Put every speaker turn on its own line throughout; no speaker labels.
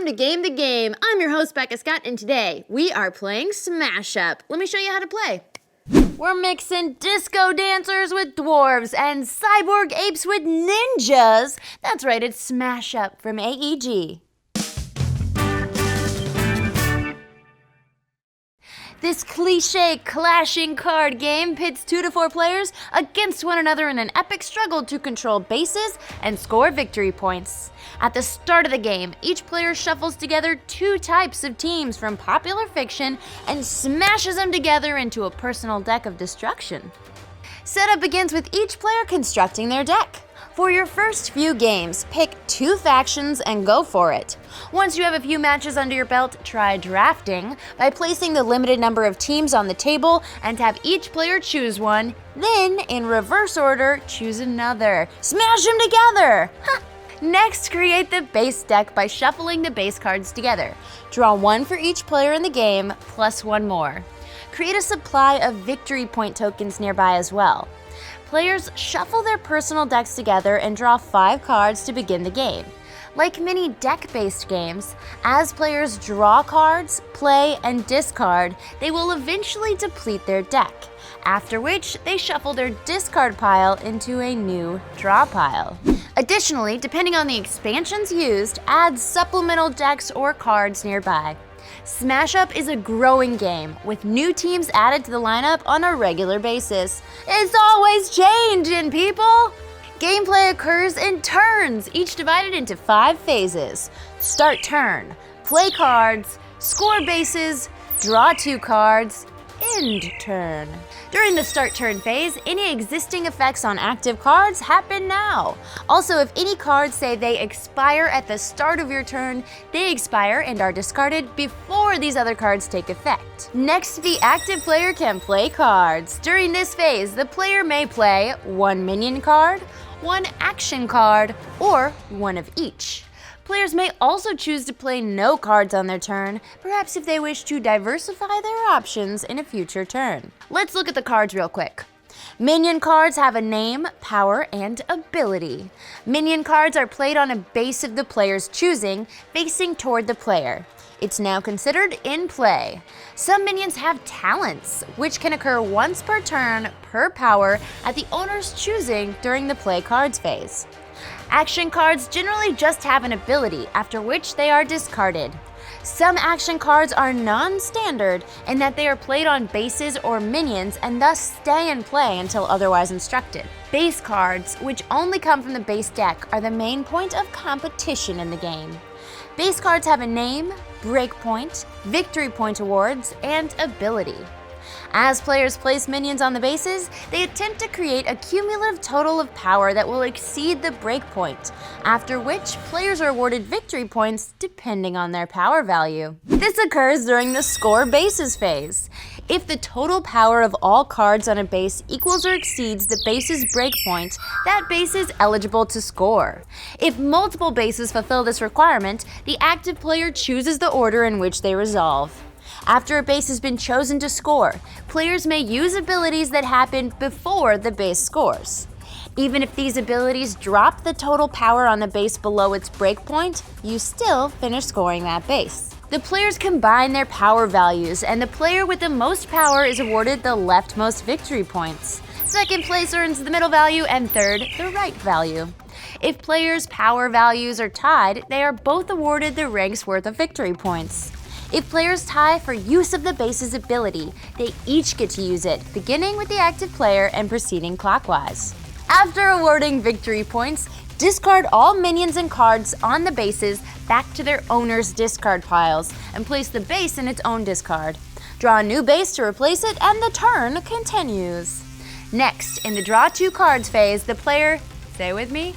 welcome to Game the Game. I'm your host, Becca Scott, and today we are playing Smash Up. Let me show you how to play. We're mixing disco dancers with dwarves and cyborg apes with ninjas. That's right, it's Smash Up from AEG. This cliché clashing card game pits 2 to 4 players against one another in an epic struggle to control bases and score victory points. At the start of the game, each player shuffles together 2 types of teams from popular fiction and smashes them together into a personal deck of destruction. Setup begins with each player constructing their deck. For your first few games, pick 2 factions and go for it. Once you have a few matches under your belt, try drafting by placing the limited number of teams on the table and have each player choose one. Then, in reverse order, choose another. Smash them together! Next, create the base deck by shuffling the base cards together. Draw 1 for each player in the game, plus 1 more. Create a supply of victory point tokens nearby as well. Players shuffle their personal decks together and draw 5 cards to begin the game. Like many deck-based games, as players draw cards, play, and discard, they will eventually deplete their deck, after which they shuffle their discard pile into a new draw pile. Additionally, depending on the expansions used, add supplemental decks or cards nearby. Smash Up is a growing game, with new teams added to the lineup on a regular basis. It's always changing, people! Gameplay occurs in turns, each divided into 5 phases. Start turn, play cards, score bases, draw 2 cards, end turn. During the start turn phase, any existing effects on active cards happen now. Also, if any cards say they expire at the start of your turn, they expire and are discarded before these other cards take effect. Next, the active player can play cards. During this phase, the player may play 1 minion card, 1 action card, or 1 of each. Players may also choose to play no cards on their turn, perhaps if they wish to diversify their options in a future turn. Let's look at the cards real quick. Minion cards have a name, power, and ability. Minion cards are played on a base of the player's choosing, facing toward the player. It's now considered in play. Some minions have talents, which can occur once per turn per power at the owner's choosing during the play cards phase. Action cards generally just have an ability, after which they are discarded. Some action cards are non-standard in that they are played on bases or minions and thus stay in play until otherwise instructed. Base cards, which only come from the base deck, are the main point of competition in the game. Base cards have a name, breakpoint, victory point awards, and ability. As players place minions on the bases, they attempt to create a cumulative total of power that will exceed the breakpoint, after which players are awarded victory points depending on their power value. This occurs during the score bases phase. If the total power of all cards on a base equals or exceeds the base's breakpoint, that base is eligible to score. If multiple bases fulfill this requirement, the active player chooses the order in which they resolve. After a base has been chosen to score, players may use abilities that happen before the base scores. Even if these abilities drop the total power on the base below its breakpoint, you still finish scoring that base. The players combine their power values, and the player with the most power is awarded the leftmost victory points. Second place earns the middle value, and third, the right value. If players' power values are tied, they are both awarded the rank's worth of victory points. If players tie for use of the base's ability, they each get to use it, beginning with the active player and proceeding clockwise. After awarding victory points, discard all minions and cards on the bases back to their owner's discard piles and place the base in its own discard. Draw a new base to replace it, and the turn continues. Next, in the draw 2 cards phase, the player, say with me,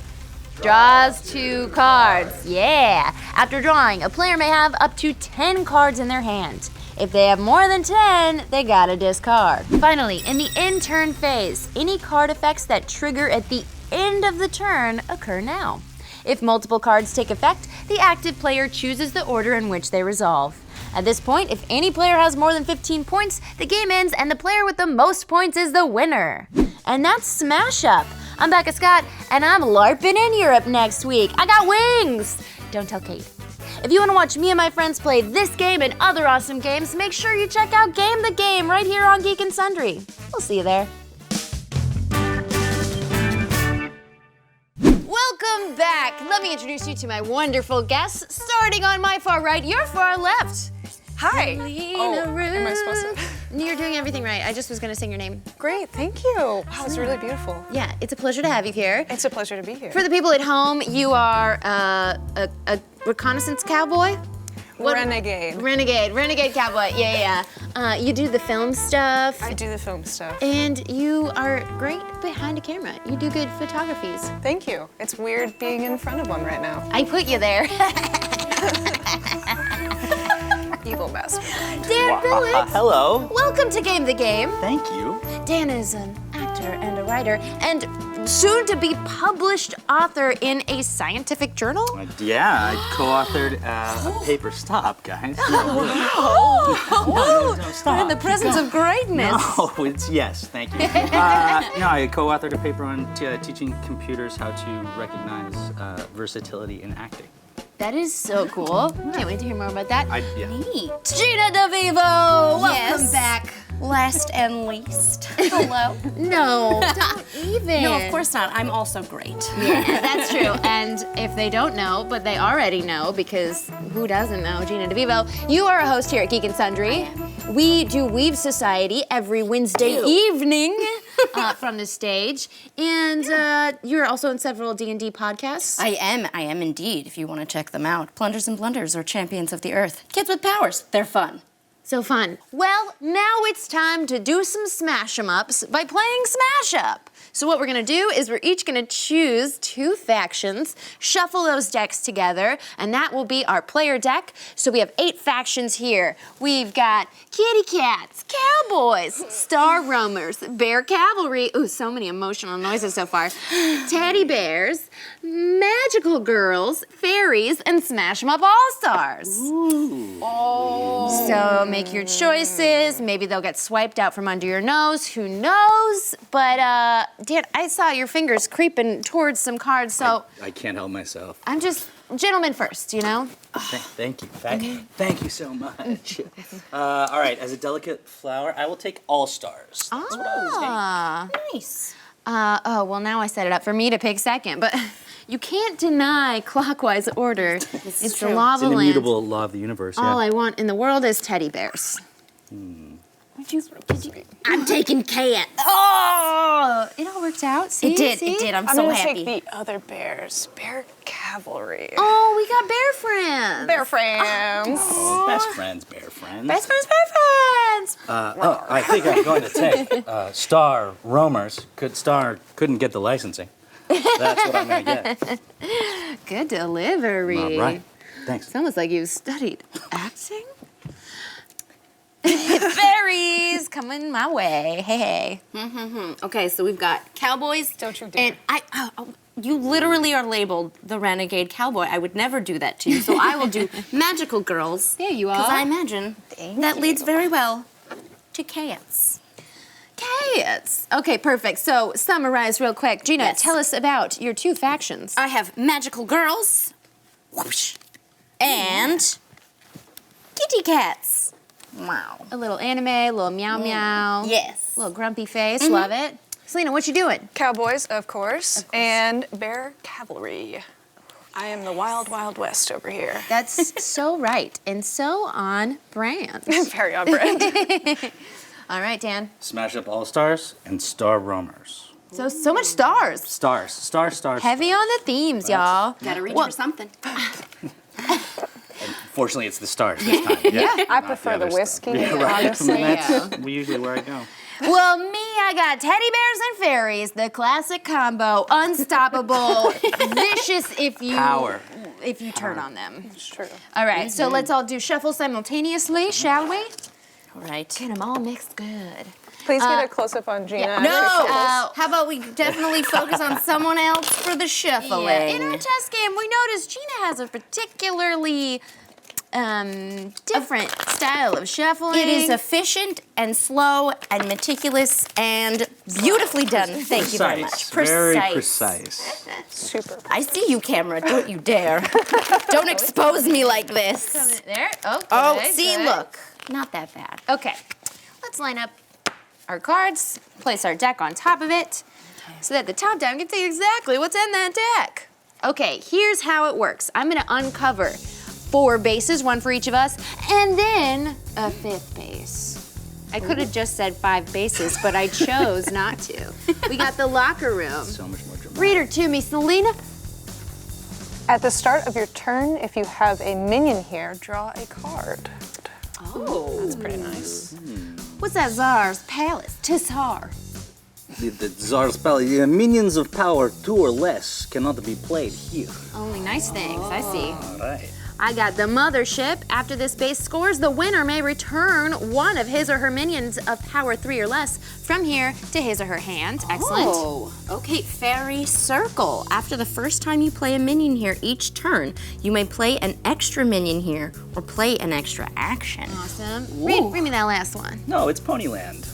draws 2 cards. Yeah! After drawing, a player may have up to 10 cards in their hand. If they have more than 10, they gotta discard. Finally, in the end turn phase, any card effects that trigger at the end of the turn occur now. If multiple cards take effect, the active player chooses the order in which they resolve. At this point, if any player has more than 15 points, the game ends and the player with the most points is the winner. And that's Smash Up. I'm Becca Scott, and I'm LARPing in Europe next week. I got wings! Don't tell Kate. If you want to watch me and my friends play this game and other awesome games, make sure you check out Game the Game right here on Geek and Sundry. We'll see you there. Welcome back. Let me introduce you to my wonderful guests, starting on my far right, your far left.
Hi.
Selina Ruthe.
Am I supposed to?
You're doing everything right. I just was going to sing your name.
Great, thank you. Wow, it's really beautiful.
Yeah, it's a pleasure to have you here.
It's a pleasure to be here.
For the people at home, you are a reconnaissance cowboy?
Renegade.
Renegade cowboy, yeah. You do the film stuff.
I do the film stuff.
And you are great behind a camera. You do good photographies.
Thank you. It's weird being in front of one right now.
I put you there.
Evil bastard.
Dan Billet.
Hello.
Welcome to Game the Game.
Thank you.
Dan is an actor and a writer and soon to be published author in a scientific journal.
Yeah, I co-authored a paper. Stop, guys. No, stop.
We're in the presence of greatness.
No, yes, thank you. I co-authored a paper on teaching computers how to recognize versatility in acting.
That is so cool. Can't wait to hear more about that.
Neat.
Gina DeVivo, welcome
Yes.
back.
Last and least. Hello.
No, don't even.
No, of course not. I'm also great.
Yeah, that's true. And if they don't know, but they already know, because who doesn't know Gina DeVivo, you are a host here at Geek and Sundry. We do Weave Society every Wednesday evening from the stage. And you're also in several D&D podcasts.
I am indeed, if you want to check them out. Plunders and Blunders or Champions of the Earth. Kids with powers, they're fun.
So fun. Well, now it's time to do some smash-em-ups by playing Smash Up. So what we're gonna do is we're each gonna choose 2 factions, shuffle those decks together, and that will be our player deck. So we have 8 factions here. We've got kitty cats, cowboys, star roamers, bear cavalry, ooh, so many emotional noises so far, teddy bears, magical girls, fairies, and Smash 'em Up All-Stars.
Ooh.
So make your choices. Maybe they'll get swiped out from under your nose. Who knows? But, Dan, I saw your fingers creeping towards some cards, so
I can't help myself.
I'm just gentleman first, you know?
Thank you. Thank you so much. All right, as a delicate flower, I will take all stars. That's what I will take.
Nice.
Oh, well, now I set it up for me to pick second, but you can't deny clockwise order. It's the law of
It's
the
an
land.
immutable law of the universe.
All
Yeah.
I want in the world is teddy bears.
I'm taking cat.
Oh, it all worked out. See?
It did,
See?
it did. I'm
I'm
so
gonna
happy.
take the other bears. Bear cavalry.
Oh, we got bear friends.
Bear friends.
Best friends, bear friends.
Best friends, bear friends.
I think I'm going to take star roamers. Couldn't get the licensing. That's what I'm going to get.
Good delivery.
All right. Thanks.
It's almost like you studied acting. Fairies coming my way. Hey.
Okay, so we've got cowboys.
Don't you dare.
And you literally are labeled the renegade cowboy. I would never do that to you, so I will do magical girls.
There you
Because
are.
I imagine that leads very well to cats.
Cats. Okay, perfect. So summarize real quick. Gina,
Yes.
tell us about your 2 factions.
I have magical girls, whoosh, and kitty cats. Wow.
A little anime, a little meow meow.
Yes.
A little grumpy face. Love it. Selena, what you doing?
Cowboys, of course, and bear cavalry. I am the wild, wild west over here.
That's so right and so on brand.
Very on brand.
All right, Dan.
Smash Up All Stars and Star Roamers.
So much stars.
Stars.
Heavy on the themes, y'all.
Gotta reach
Well,
for something.
Fortunately, it's the stars this time. Yeah.
I
Not
prefer the
other
whiskey,
stuff. Yeah, right.
honestly.
That's usually where I go.
Well, me, I got teddy bears and fairies, the classic combo, unstoppable, vicious if you turn on them.
It's true.
All right, so let's all do shuffle simultaneously, shall we?
All right.
Get them all mixed good.
Please get a close-up on Gina.
No! How about we definitely focus on someone else for the shuffling?
Yeah, in our chess game, we noticed Gina has a particularly different style of shuffling.
It is efficient and slow and meticulous and Beautifully done. Thank you very much.
Very precise.
Super.
I see you, camera. Don't you dare. Don't expose me like this.
There. Okay.
Oh, see,
good.
look. Not that bad.
Okay. Let's line up our cards, place our deck on top of it, so that the top down can see exactly what's in that deck. Okay, here's how it works. I'm gonna uncover 4 bases, 1 for each of us, and then a 5th base. I could have just said 5 bases, but I chose not to. We got the locker room.
So much more dramatic.
Read her to me, Selina.
At the start of your turn, if you have a minion here, draw a card.
Oh.
That's pretty nice.
What's that Tsar's Palace? Tishar.
The Tsar's Palace. Minions of power 2 or less cannot be played here.
Only nice things, I see.
All right.
I got the mothership. After this base scores, the winner may return one of his or her minions of power 3 or less from here to his or her hand. Excellent.
Oh, okay, fairy circle. After the first time you play a minion here each turn, you may play an extra minion here or play an extra action.
Awesome. Read me that last one.
No, it's Ponyland.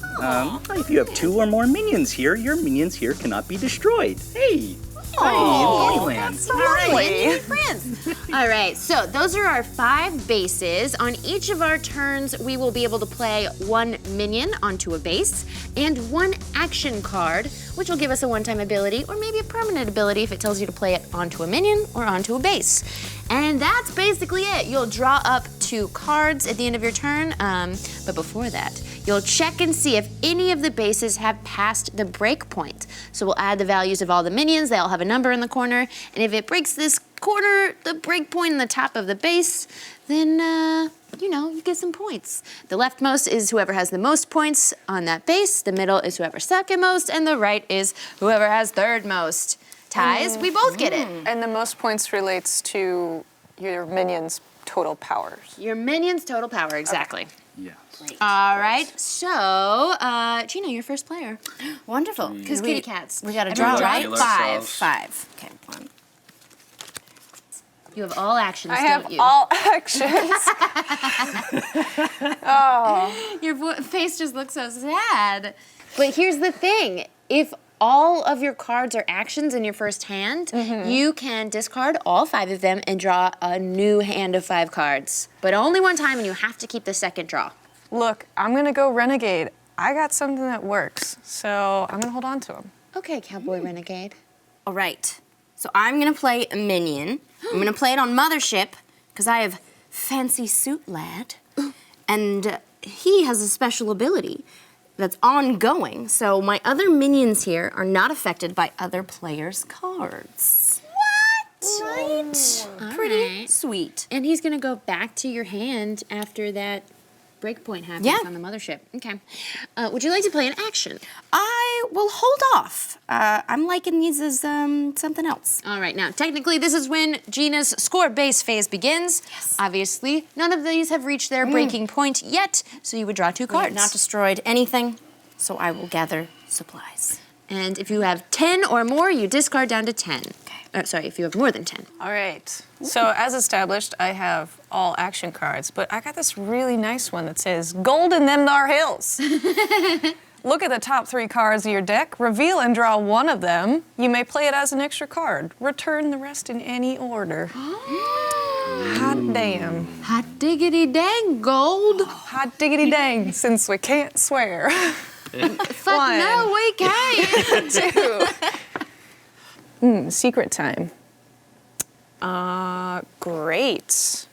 If you have 2 or more minions here, your minions here cannot be destroyed. Hey! Ponyland.
Lovely.
Friends. All right, so those are our 5 bases. On each of our turns, we will be able to play 1 minion onto a base and 1 action card, which will give us a one-time ability or maybe a permanent ability if it tells you to play it onto a minion or onto a base. And that's basically it. You'll draw up 2 cards at the end of your turn, but before that, you'll check and see if any of the bases have passed the break point. So we'll add the values of all the minions. They all have a number in the corner. And if it breaks this corner, the break point in the top of the base, then, you get some points. The leftmost is whoever has the most points on that base. The middle is whoever's second most. And the right is whoever has third most. Ties, we both get it.
And the most points relates to your minion's total powers.
Your minion's total power, exactly.
Yes.
All right, so, Gina, you're first player.
Wonderful.
Because kitty cats.
We got to
Everyone
draw, right?
draw
5.
ourselves.
5. Okay, 1.
You have all actions,
I
don't
have
you?
all actions.
Your face just looks so sad. But here's the thing. If all of your cards are actions in your first hand, you can discard all 5 of them and draw a new hand of 5 cards. But only one time, and you have to keep the second draw.
Look, I'm gonna go renegade. I got something that works, so I'm gonna hold on to him.
Okay, Cowboy Renegade.
All right. So I'm going to play a minion. I'm going to play it on Mothership because I have Fancy Suit Lad. And he has a special ability that's ongoing. So my other minions here are not affected by other players' cards. What? Right? Pretty sweet.
And he's gonna go back to your hand after that breakpoint happens on the mothership. Okay. Would you like to play an action?
I will hold off. I'm liking these as something else.
All right, now, technically, this is when Gina's score base phase begins.
Yes.
Obviously, none of these have reached their breaking point yet, so you would draw 2
We have
cards.
not destroyed anything, so I will gather supplies.
And if you have 10 or more, you discard down to 10. Sorry, if you have more than 10.
All right. So as established, I have all action cards, but I got this really nice one that says, "Gold in them thar hills." Look at the top 3 cards of your deck, reveal and draw one of them. You may play it as an extra card. Return the rest in any order. Hot damn.
Hot diggity dang, gold.
Hot diggity dang, since we can't swear.
Fuck
One.
no, we can't.
2. Secret time. Great.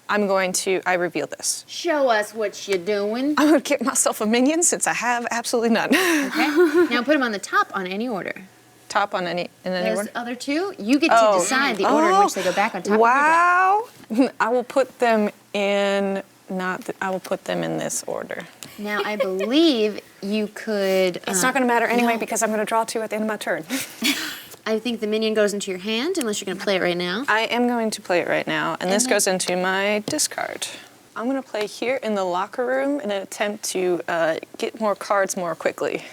I reveal this.
Show us what you're doing.
I'm gonna get myself a minion since I have absolutely none.
Okay. Now put them on the top on any order.
Top on in any
Those
order?
other 2, you get to decide the order in which they go back on top of your deck.
Wow. I will put them in, I will put them in this order.
Now, I believe you could...
It's not gonna matter anyway because I'm gonna draw 2 at the end of my turn.
I think the minion goes into your hand, unless you're going to play it right now.
I am going to play it right now, and this goes into my discard. I'm gonna play here in the locker room in an attempt to get more cards more quickly.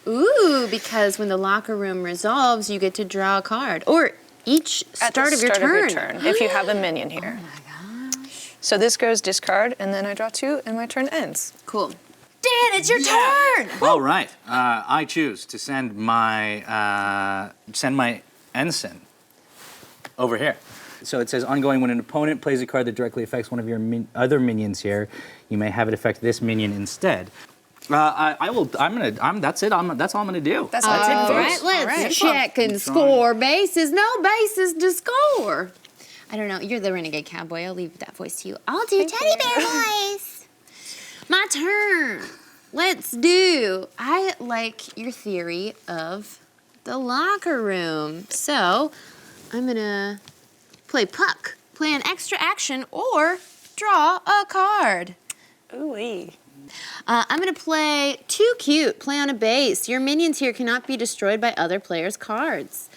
Ooh, because when the locker room resolves, you get to draw a card. Or each
At the
start of your turn.
if you have a minion here.
Oh my gosh.
So this goes discard, and then I draw 2, and my turn ends.
Cool.
Dan, it's your turn.
All right. I choose to send my ensign over here. So it says ongoing, when an opponent plays a card that directly affects one of your other minions here, you may have it affect this minion instead. That's all I'm gonna do.
That's
All
it,
right,
folks.
let's check and score bases. No bases to score. I don't know. You're the renegade cowboy. I'll leave that voice to you. I'll do teddy bear voice. My turn. Let's do. I like your theory of the locker room. So I'm gonna play puck, play an extra action, or draw a card.
Ooh-wee.
I'm gonna play too cute, play on a base. Your minions here cannot be destroyed by other players' cards.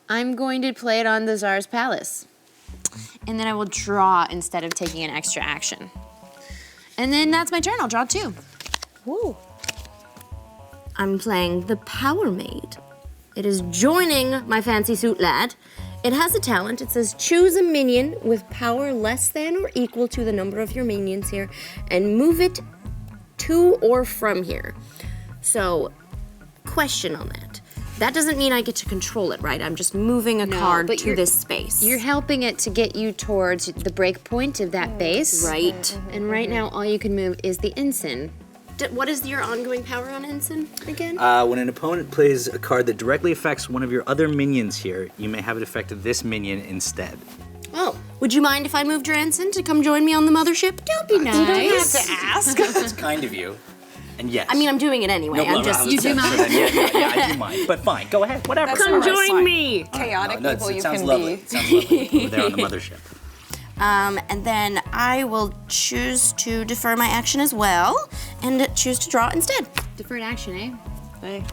I'm going to play it on the Tsar's Palace. And then I will draw instead of taking an extra action. And then that's my turn, I'll draw 2.
Woo.
I'm playing the Power Maid. It is joining my fancy suit lad. It has a talent. It says choose a minion with power less than or equal to the number of your minions here and move it to or from here. So, question on that. That doesn't mean I get to control it, right? I'm just moving a card
but
to this space.
You're helping it to get you towards the break point of that base.
right.
And right now, all you can move is the ensign.
What is your ongoing power on Ensign again?
When an opponent plays a card that directly affects one of your other minions here, you may have it affect this minion instead.
Oh, would you mind if I moved your Ensign to come join me on the mothership? Don't be nice.
You don't have to ask.
That's kind of you. And yes.
I mean, I'm doing it anyway. I'm just.
You do mind?
Yeah, I do mind. But fine, go ahead, whatever.
That's
All
all
right,
right.
fine.
me.
Chaotic evil you
sounds
can
lovely.
be.
It sounds lovely over there on the mothership.
And then I will choose to defer my action as well and choose to draw instead.
Deferred action, eh?
Hey.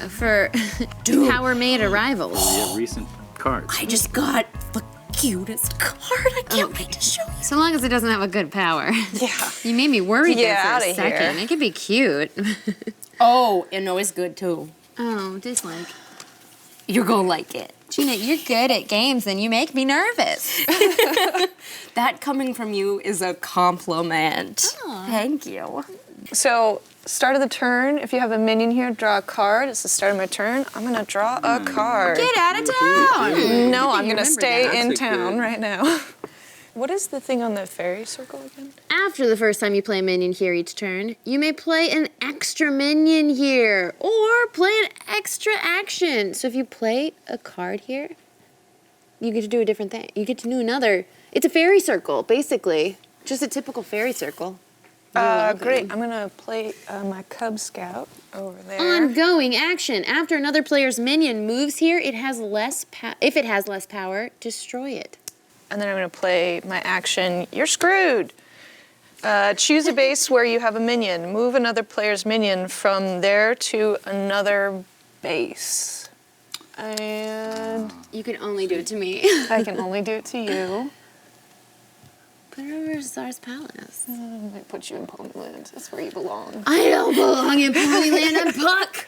For Power Maid arrivals.
We have recent cards.
I just got the cutest card. I can't wait to show you.
So long as it doesn't have a good power.
Yeah.
You made me worried there
Get
for
outta
a second.
here.
It could be cute.
Oh, and no, it's good too.
Oh, dislike.
You're gonna like it.
Gina, you're good at games and you make me nervous.
That coming from you is a compliment. Thank you.
So, start of the turn, if you have a minion here, draw a card. It's the start of my turn. I'm gonna draw a card.
Get out of town.
No, I'm gonna
remember
stay
that.
in
That's a
town
good-
right now. What is the thing on the fairy circle again?
After the first time you play a minion here each turn, you may play an extra minion here or play an extra action. So if you play a card here, you get to do a different thing. You get to do another. It's a fairy circle, basically. Just a typical fairy circle.
Great. I'm gonna play my Cub Scout over there.
Ongoing action. After another player's minion moves here, it has less if it has less power, destroy it.
And then I'm gonna play my action, you're screwed. Choose a base where you have a minion. Move another player's minion from there to another base. And
You can only do it to me.
I can only do it to you.
Put it over to Tsar's Palace.
I'm gonna put you in Ponyland. That's where you belong.
I don't belong in Ponyland. I'm Puck.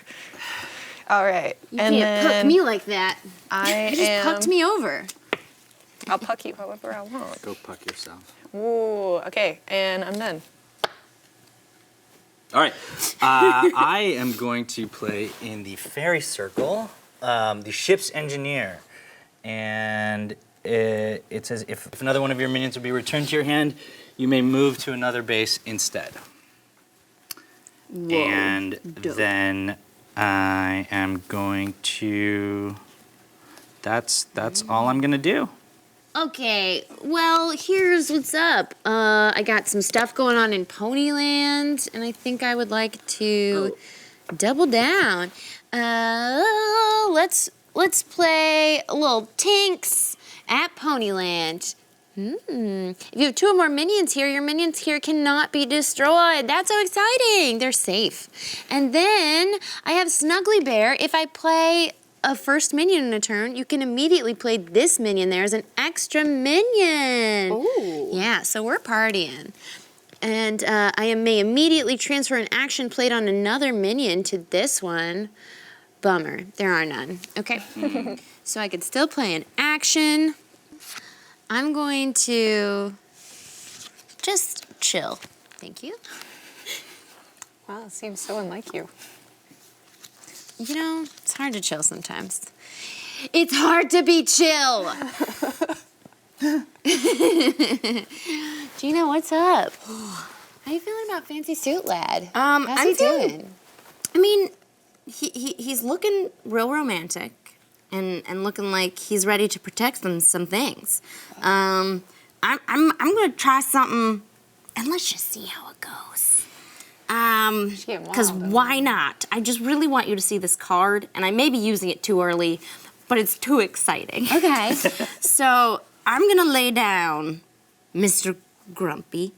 All right.
You
and
can't
then
puck me like that.
I
You just
am.
pucked me over.
I'll puck you however I want.
Go puck yourself.
Ooh, okay, and I'm done.
All right. I am going to play in the fairy circle, the ship's engineer. And it says if another one of your minions will be returned to your hand, you may move to another base instead.
Whoa,
And
dope.
then I am going to. That's all I'm gonna do.
Okay, well, here's what's up. I got some stuff going on in Ponyland, and I think I would like to double down. Let's play a little Tinks at Ponyland. If you have 2 or more minions here, your minions here cannot be destroyed. That's so exciting. They're safe. And then I have Snuggly Bear. If I play a first minion in a turn, you can immediately play this minion there as an extra minion.
Ooh.
Yeah, so we're partying. And I may immediately transfer an action played on another minion to this one. Bummer, there are none. Okay, so I could still play an action. I'm going to just chill. Thank you.
Wow, it seems so unlike you.
You know, it's hard to chill sometimes.
It's hard to be chill. Gina, what's up? How you feeling about Fancy Suit Lad? How's
I'm
he
feeling-
doing?
I mean, he's looking real romantic and looking like he's ready to protect some things. I'm gonna try something, and let's just see how it goes.
getting
Because
wild,
why not? I just really want you to see this card, and I may be using it too early, but it's too exciting.
Okay.
So I'm gonna lay down Mr. Grumpy.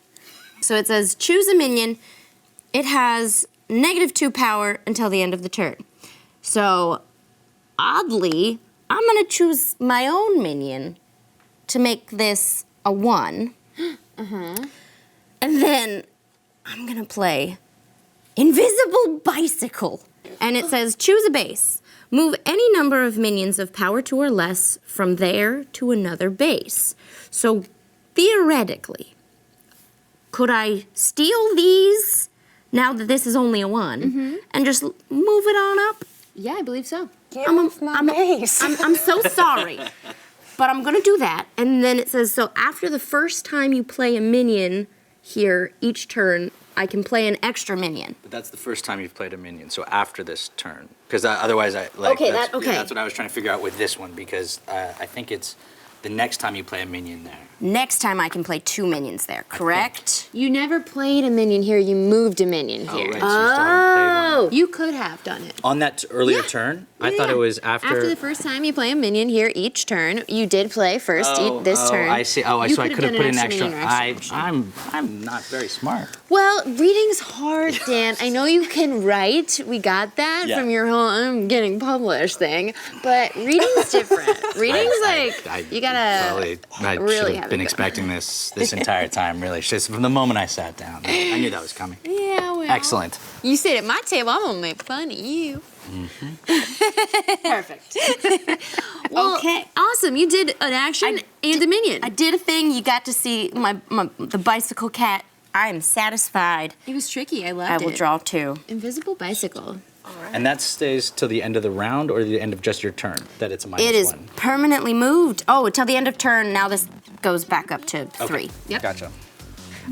So it says, choose a minion. It has -2 power until the end of the turn. So, oddly, I'm gonna choose my own minion to make this a 1. And then I'm gonna play Invisible Bicycle. And it says, choose a base. Move any number of minions of power 2 or less from there to another base. So, theoretically, could I steal these, now that this is only a 1, and just move it on up?
Yeah, I believe so.
Get off my base.
I'm so sorry, but I'm gonna do that. And then it says, so after the first time you play a minion here, each turn, I can play an extra minion.
But that's the first time you've played a minion, so after this turn. Because otherwise,
Okay,
that's,
okay.
that's what I was trying to figure out with this one, because I think it's the next time you play a minion there.
Next time I can play 2 minions there, correct?
You never played a minion here, you moved a minion
Oh,
here.
right, so you still haven't played one.
You could have done it.
On that earlier turn, I thought it was
After the first time you play a minion here each turn, you did play first this turn.
I see. Oh,
You
so I could have
done
put in extra.
minion or extra action.
I'm not very smart.
Well, reading's hard, Dan. I know you can write. We got that
Yeah.
from your whole I'm getting published thing. But reading's different. Reading's you gotta
I
really
should
have
have been
it
expecting this entire time. Really, just from the moment I sat down, I knew that was coming.
Yeah, well.
Excellent.
You sit at my table, I'm gonna make fun of you.
Perfect.
Well,
Okay.
Awesome. You did an action and a minion.
I did a thing. You got to see the bicycle cat. I am satisfied.
It was tricky. I loved
I
it.
will draw 2.
Invisible bicycle.
And that stays till the end of the round, or the end of just your turn. That it's a -1.
It is permanently moved. Oh, until the end of turn. Now this goes back up to 3.
Yep.
Gotcha.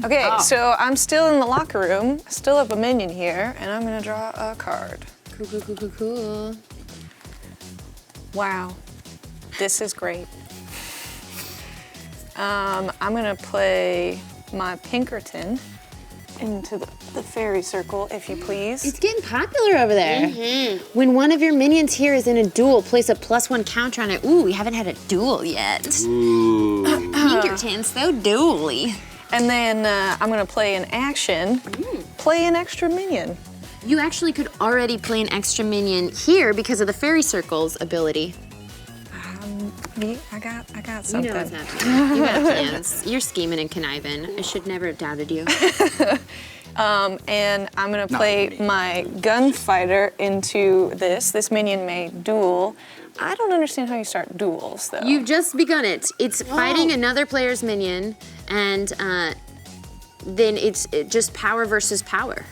Okay, so I'm still in the locker room, still have a minion here, and I'm gonna draw a card.
Cool.
Wow, this is great. I'm gonna play my Pinkerton into the fairy circle, if you please.
It's getting popular over there. When one of your minions here is in a duel, place a +1 counter on it. Ooh, we haven't had a duel yet.
Ooh.
Pinkerton's so duely.
And then I'm gonna play an action, play an extra minion.
You actually could already play an extra minion here because of the fairy circle's ability.
I got
You
something.
know what's happening. You got plans. You're scheming and conniving. I should never have doubted you.
And I'm gonna
Not
play
me.
my gunfighter into this. This minion may duel. I don't understand how you start duels, though.
You've just begun it. It's fighting another player's minion, and then it's just power versus power.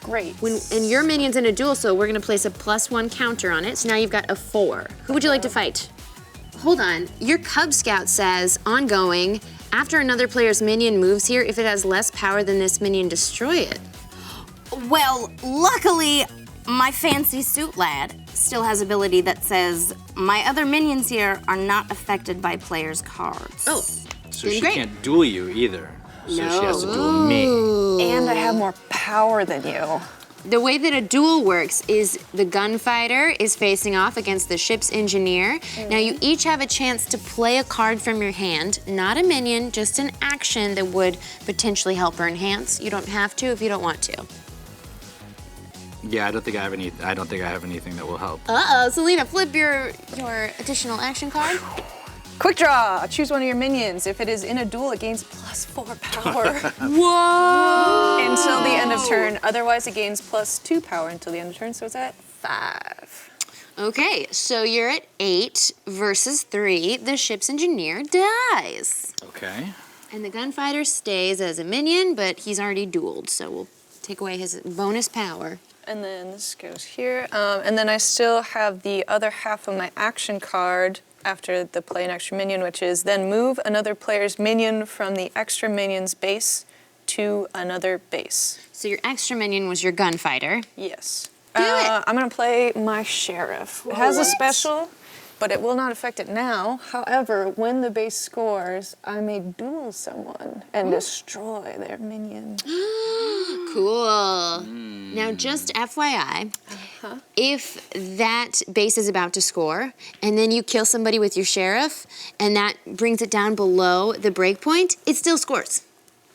Great.
And your minion's in a duel, so we're gonna place a +1 counter on it. So now you've got a 4. Who would you like to fight? Hold on. Your Cub Scout says, ongoing, after another player's minion moves here, if it has less power than this minion, destroy it.
Well, luckily, my fancy suit lad still has ability that says, my other minions here are not affected by players' cards.
Oh,
So
then
she
great.
can't duel you either. So she has to duel me.
And I have more power than you.
The way that a duel works is the gunfighter is facing off against the ship's engineer. Now you each have a chance to play a card from your hand, not a minion, just an action that would potentially help or enhance. You don't have to if you don't want to.
Yeah, I don't think I have anything that will help.
Uh-oh, Selena, flip your additional action card.
Quick draw. Choose one of your minions. If it is in a duel, it gains +4 power
Whoa!
until the end of turn. Otherwise, it gains +2 power until the end of turn, so it's at 5.
Okay, so you're at 8 versus 3. The ship's engineer dies.
Okay.
And the gunfighter stays as a minion, but he's already dueled, so we'll
take away his bonus power.
And then this goes here. And then I still have the other half of my action card after the play an extra minion, which is then move another player's minion from the extra minion's base to another base.
So your extra minion was your gunfighter.
Yes.
Do it.
I'm going to play my sheriff. It has a special, but it will not affect it now. However, when the base scores, I may duel someone and destroy their minion.
Cool. Now, just FYI, if that base is about to score, and then you kill somebody with your sheriff, and that brings it down below the break point, it still scores.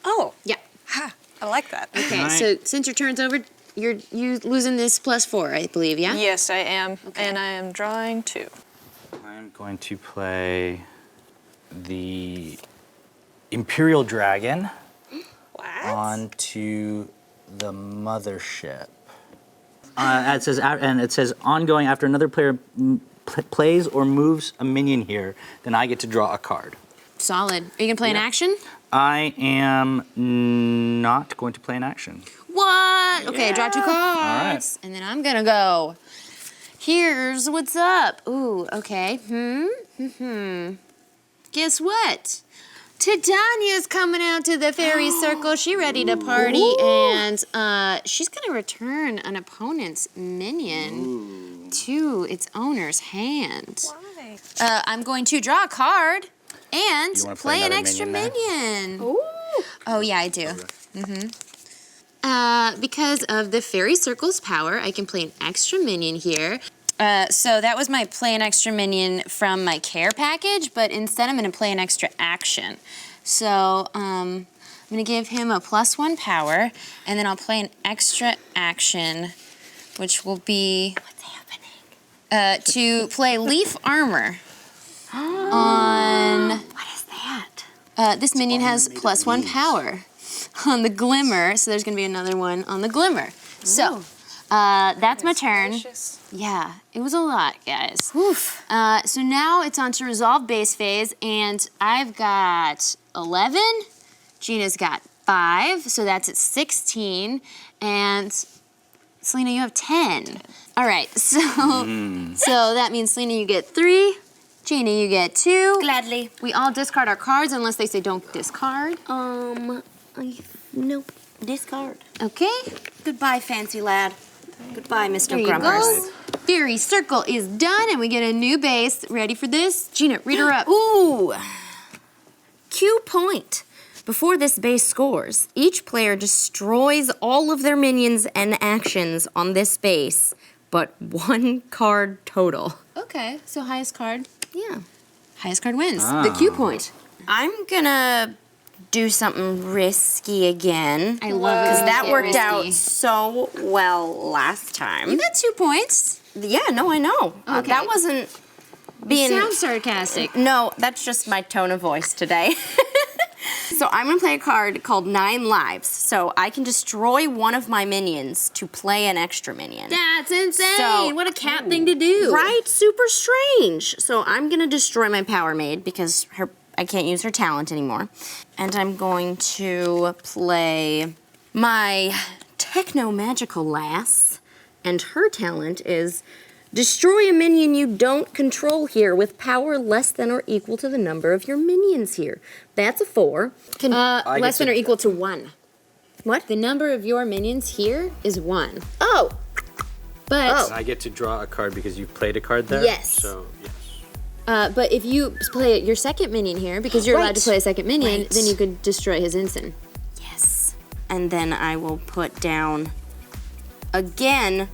Oh.
Yeah.
Ha, I like that.
Okay,
Right.
so since your turn's over, you losing this +4, I believe, yeah?
Yes, I am.
Okay.
And I am drawing 2.
I'm going to play the Imperial Dragon onto the mothership. It says ongoing after another player plays or moves a minion here, then I get to draw a card.
Solid. Are you gonna play an action?
I am not going to play an action.
What? Okay, draw 2 cards.
All right.
And then I'm gonna go. Here's what's up. Ooh, okay. Guess what? Titania's coming out to the fairy circle. She ready to party, and she's gonna return an opponent's minion to its owner's hand.
Why?
I'm going to draw a card and
You wanna
play
play
an
another
extra
minion
minion. Oh yeah, I do. Because of the fairy circle's power, I can play an extra minion here. So that was my play an extra minion from my care package, but instead I'm gonna play an extra action. So I'm gonna give him a +1 power, and then I'll play an extra action, which will be to play leaf armor on.
What is that?
This minion has +1 power on the glimmer, so there's gonna be another one on the glimmer. So that's my turn.
Delicious.
Yeah, it was a lot, guys. So now it's on to resolve base phase, and I've got 11. Gina's got 5, so that's at 16, and Selena, you have 10. All right, so so that means Selena, you get 3. Gina, you get 2.
Gladly.
We all discard our cards unless they say don't discard.
Nope. Discard.
Okay.
Goodbye, fancy lad. Goodbye, Mr.
There you
Grumpers.
go. Fairy circle is done, and we get a new base. Ready for this? Gina, read her up.
Ooh. Q point. Before this base scores, each player destroys all of their minions and actions on this base, but 1 card total.
Okay, so highest card.
Yeah.
Highest card wins. The Q point.
I'm gonna do something risky again.
I love it.
Because that
Get
worked
risky.
out so well last time.
You got 2 points.
Yeah, no, I know.
Okay.
That wasn't being...
Sound sarcastic.
No, that's just my tone of voice today. So I'm gonna play a card called 9 Lives. So I can destroy one of my minions to play an extra minion.
That's insane.
So-
what a cat thing to do.
Right? Super strange. So I'm gonna destroy my Power Maid because I can't use her talent anymore. And I'm going to play my Techno-Magical Lass. And her talent is destroy a minion you don't control here with power less than or equal to the number of your minions here. That's a 4.
Less than
to-
or equal to 1.
What?
The number of your minions here is 1.
Oh,
But
I get to draw a card because you played a card there?
Yes.
So, yes.
but if you play your second minion here, because you're allowed to
Right.
play a second minion,
Right.
then you could destroy his ensign.
yes. And then I will put down, again,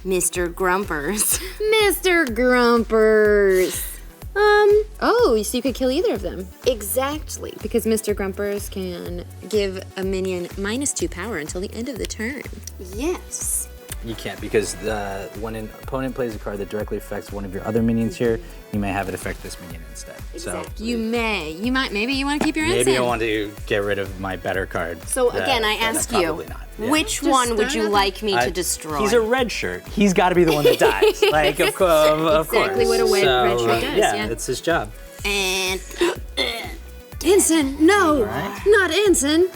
Mr. Grumpers.
Mr. Grumpers. Oh, so you could kill either of them.
Exactly.
Because Mr. Grumpers can give a minion -2 power until the end of the turn.
Yes.
You can't because when an opponent plays a card that directly affects one of your other minions here, you may have it affect this minion instead.
Exactly.
You may. You might. Maybe you want to keep your ensign.
Maybe I want to get rid of my better card.
So again, I
but
ask you,
probably not. Yeah.
which
Just
one would
start
you
at
like me
I-
to destroy?
He's a red shirt. He's got to be the one that dies. Like, of course.
Exactly what a red shirt does, yeah.
it's his job.
And
Ensign, no,
Alright.
not ensign.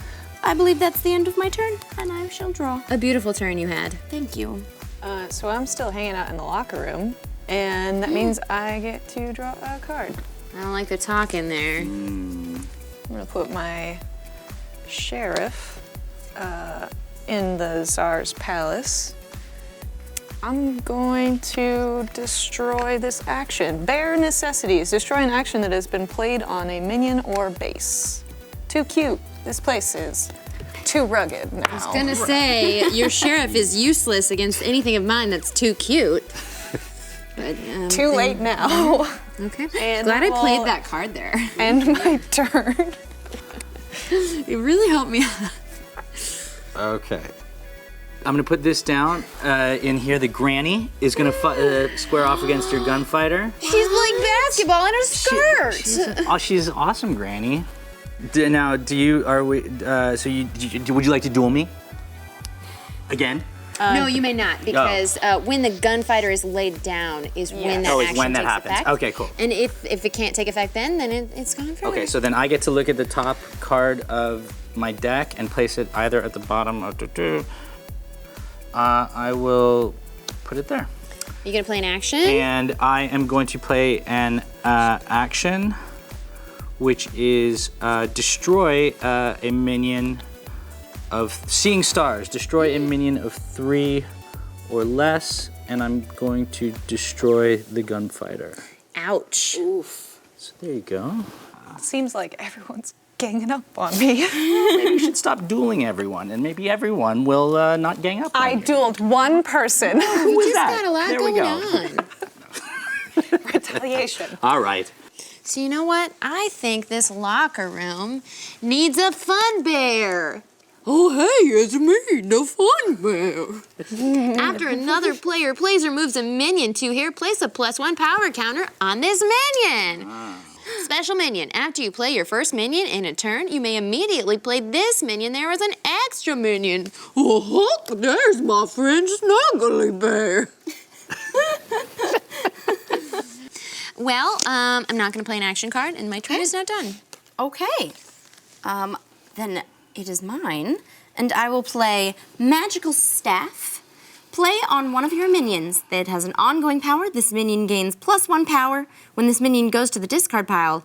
I believe that's the end of my turn, and I shall draw.
A beautiful turn you had.
Thank you.
So I'm still hanging out in the locker room, and that means I get to draw a card.
I don't like the talk in there.
I'm gonna put my sheriff in the Tsar's palace. I'm going to destroy this action. Bare necessities. Destroy an action that has been played on a minion or base. Too cute. This place is too rugged now.
I was gonna say, your sheriff is useless against anything of mine that's too cute. But,
Too late now.
Okay.
And
Glad I
we'll
played that card there.
End my turn.
It really helped me out.
Okay. I'm gonna put this down in here. The granny is gonna square off against your gunfighter.
She's playing basketball in her skirt.
She's awesome, Granny. Now, would you like to duel me? Again?
No, you may not, because when the gunfighter is laid down is when that action
when that
takes
happens.
effect.
Okay, cool.
And if it can't take effect then it's gone forever.
Okay, so then I get to look at the top card of my deck and place it either at the bottom of I will put it there.
You gonna play an action?
And I am going to play an action, which is destroy a minion of Seeing Stars. Destroy a minion of 3 or less, and I'm going to destroy the gunfighter.
Ouch.
Oof.
So there you go.
Seems like everyone's ganging up on me.
Maybe you should stop dueling everyone, and maybe everyone will not gang up on
I
you.
dueled one person.
Who was
Just
that?
got a lot
There we
going
go.
on.
Retaliation.
All right.
So you know what? I think this locker room needs a fun bear. Oh, hey, it's me, the fun bear. After another player plays or moves a minion to here, place a +1 power counter on this minion. Special minion. After you play your first minion in a turn, you may immediately play this minion there as an extra minion. Oh, there's my friend Snuggly Bear. Well, I'm not going to play an action card, and my turn is not done.
Okay. Then it is mine, and I will play Magical Staff. Play on one of your minions that has an ongoing power. This minion gains +1 power. When this minion goes to the discard pile,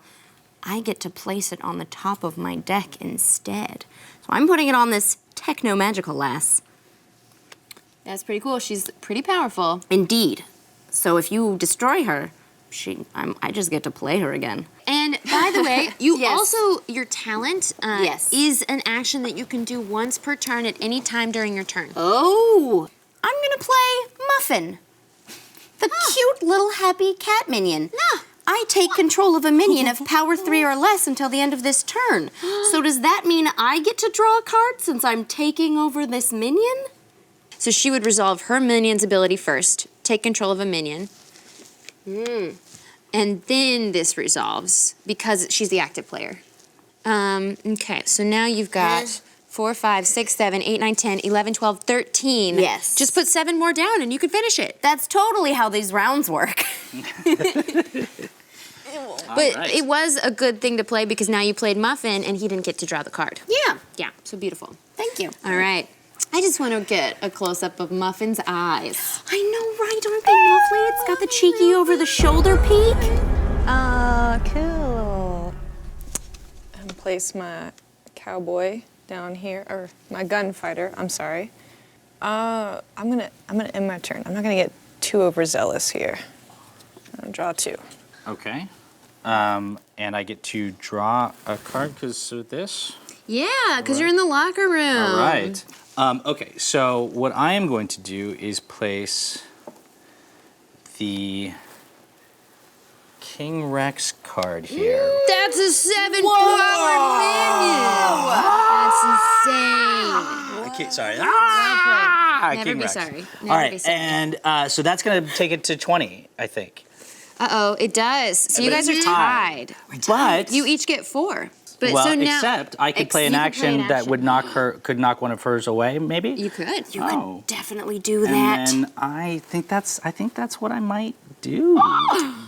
I get to place it on the top of my deck instead. So I'm putting it on this techno-magical lass.
That's pretty cool. She's pretty powerful.
Indeed. So if you destroy her, I just get to play her again.
And by the way, you
Yes.
also, your talent
Yes.
is an action that you can do once per turn at any time during your turn.
Oh, I'm gonna play Muffin, the cute little happy cat minion. I take control of a minion of power 3 or less until the end of this turn. So does that mean I get to draw a card since I'm taking over this minion?
So she would resolve her minion's ability first, take control of a minion. And then this resolves because she's the active player. Okay, so now you've got 4, 5, 6, 7, 8, 9, 10, 11, 12, 13.
Yes.
Just put 7 more down and you can finish it.
That's totally how these rounds work.
But
right.
it was a good thing to play because now you played Muffin and he didn't get to draw the card.
Yeah,
Yeah, so beautiful.
thank you.
All right. I just want to get a close-up of Muffin's eyes.
I know, right? Aren't they lovely? It's got the cheeky over-the-shoulder peek.
Ah, cool. And place my cowboy down here, or my gunfighter. I'm sorry. I'm gonna end my turn. I'm not gonna get too overzealous here. I'm gonna draw 2.
Okay. And I get to draw a card because of this.
Yeah, because you're in the locker room.
All right. Okay, so what I am going to do is place the King Rex card here.
That's a 7-power minion. That's insane.
Okay, sorry.
Never
King
be
Rex.
sorry. Never
All right,
be sorry.
and so that's going to take it to 20, I think.
Uh-oh, it does. So you
But
guys are
it's
tied.
But
You each get 4. But
well,
so now,
except I could play an
you could
action that would could knock one of hers away, maybe.
You could.
You
Oh.
could definitely do that.
And then I think that's what I might do,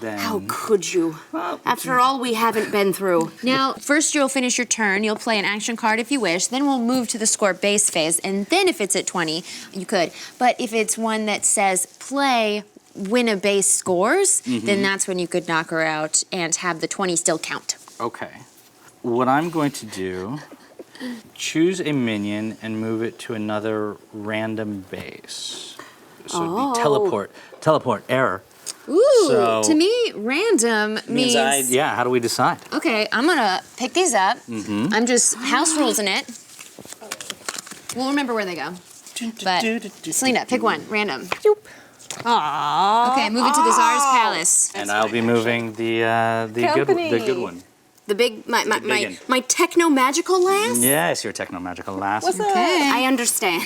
then...
How could you? After all we haven't been through.
Now, first you'll finish your turn, you'll play an action card if you wish, then we'll move to the score base phase, and then if it's at 20, you could. But if it's one that says play, win a base scores, then that's when you could knock her out and have the 20 still count.
Okay. What I'm going to do, choose a minion and move it to another random base. So it'd be teleport, error.
Ooh,
So-
to me, random means...
how do we decide?
Okay, I'm gonna pick these up. I'm just house rules in it. We'll remember where they go. But Selena, pick one, random.
Aww.
Okay, move it to the Czar's Palace.
And I'll be moving the good one.
The big,
big one.
my techno-magical lass?
Yes, your techno-magical lass.
Okay.
I understand.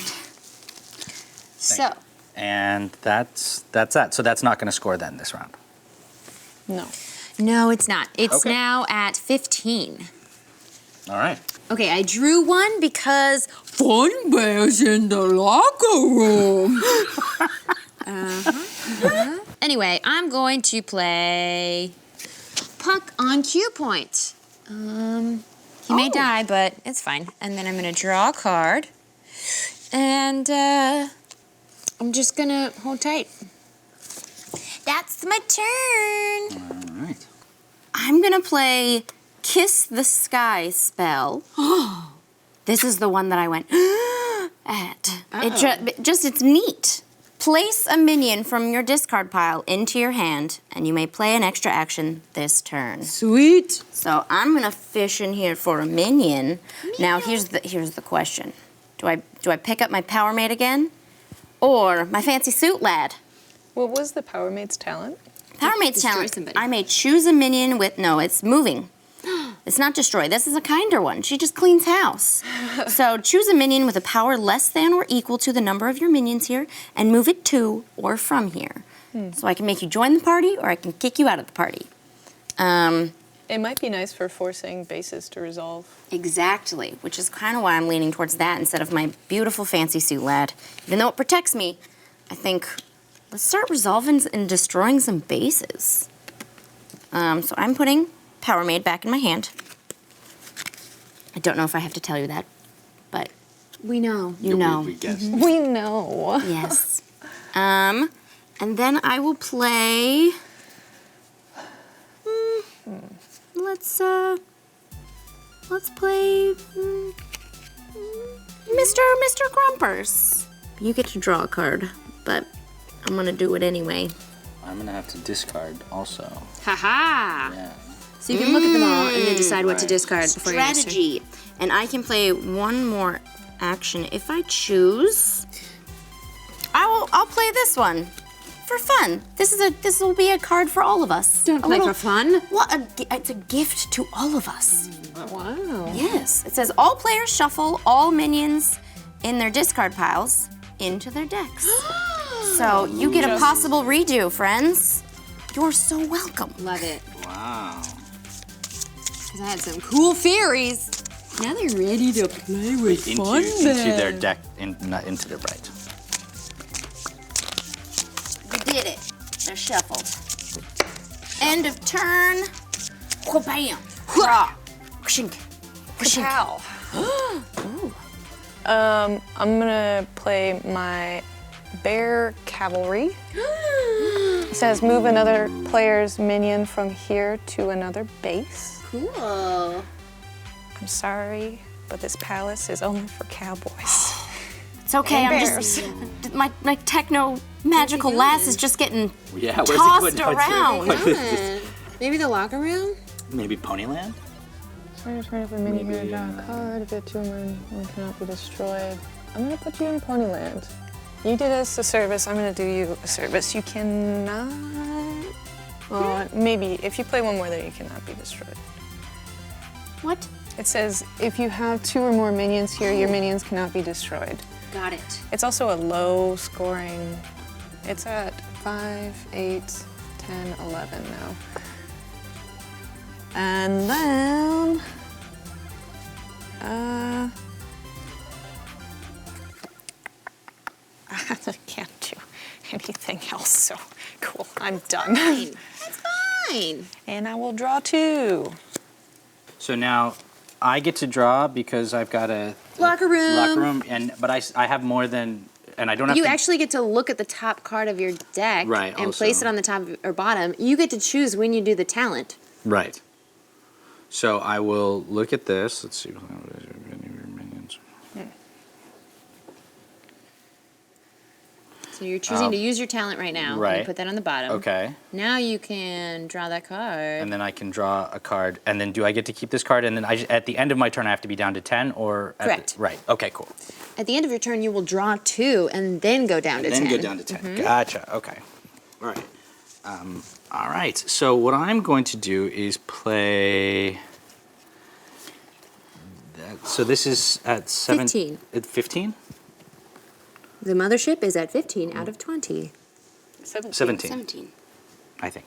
So,
And that's that. So that's not going to score then this round.
No.
no, it's not. It's
Okay.
now at 15.
All right.
Okay, I drew one because fun bears in the locker room. Anyway, I'm going to play Puck on Q point. He may die, but it's fine. And then I'm gonna draw a card, and I'm just gonna hold tight. That's my turn.
All right.
I'm gonna play Kiss the Sky spell. This is the one that I went at. It's neat. Place a minion from your discard pile into your hand, and you may play an extra action this turn.
Sweet.
So I'm gonna fish in here for a minion. Now here's the question: Do I pick up my Power Maid again, or my fancy suit lad?
What was the Power Maid's talent?
Power Maid's
Destroy
talent.
somebody.
I may choose a minion with it's moving. It's not destroy. This is a kinder one. She just cleans house. So choose a minion with a power less than or equal to the number of your minions here, and move it to or from here. So I can make you join the party, or I can kick you out of the party.
It might be nice for forcing bases to resolve.
Exactly, which is kind of why I'm leaning towards that instead of my beautiful fancy suit lad. Even though it protects me, I think let's start resolving and destroying some bases. So I'm putting Power Maid back in my hand. I don't know if I have to tell you that, but
We know.
you know.
We guessed.
We know.
Yes. And then I will play. Let's play. Mr. Grumpers. You get to draw a card, but I'm gonna do it anyway.
I'm going to have to discard also.
Ha-ha.
Yeah.
So you can look at them all and then decide what to
Right.
discard before your next turn.
Strategy. And I can play one more action if I choose. I'll play this one for fun. This will be a card for all of us.
Don't play for fun.
What it's a gift to all of us.
Wow.
Yes. It says all players shuffle all minions in their discard piles into their decks. So you get a possible redo, friends. You're so welcome.
Love it.
Wow.
Because I had some cool theories. Now they're ready to play with
Into their deck, not into their right.
You did it. They're shuffled. End of turn. Bam. Draw. Whooshink. Whooshink.
Pow. I'm gonna play my Bear Cavalry. It says move another player's minion from here to another base.
Cool.
I'm sorry, but this palace is only for cowboys.
It's okay.
And
I'm
bears.
just my techno magical lass is just getting
Yeah, where's
tossed
it going?
around.
Maybe the locker room?
Maybe Ponyland?
Turn if a minion here, draw a card. If it one cannot be destroyed. I'm gonna put you in Ponyland. You did us a service. I'm gonna do you a service. You cannot. Well, maybe if you play one more there, you cannot be destroyed.
What?
It says if you have 2 or more minions here, your minions cannot be destroyed.
Got it.
It's also a low scoring. It's at 5, 8, 10, 11 now. And then, I can't do anything else, so Cool. I'm done.
That's fine.
And I will draw 2.
So now I get to draw because I've got a
Locker room.
but I have more than, and I don't have
You
to.
actually get to look at the top card of your deck
Right,
and
also.
place it on the top or bottom. You get to choose when you do the talent.
Right. So I will look at this. Let's see. Minions.
So you're choosing to use your talent right now.
Right.
And you put that on the bottom.
Okay.
Now you can draw that card.
And then I can draw a card. And then do I get to keep this card? And then at the end of my turn, I have to be down to 10 or?
Correct.
Right. Okay, cool.
At the end of your turn, you will draw 2 and then go down to 10.
Then go down to 10. Gotcha. Okay. All right. All right. So what I'm going to do is play. So this is at
15.
At 15?
The mothership is at 15 out of 20.
17.
17.
I think.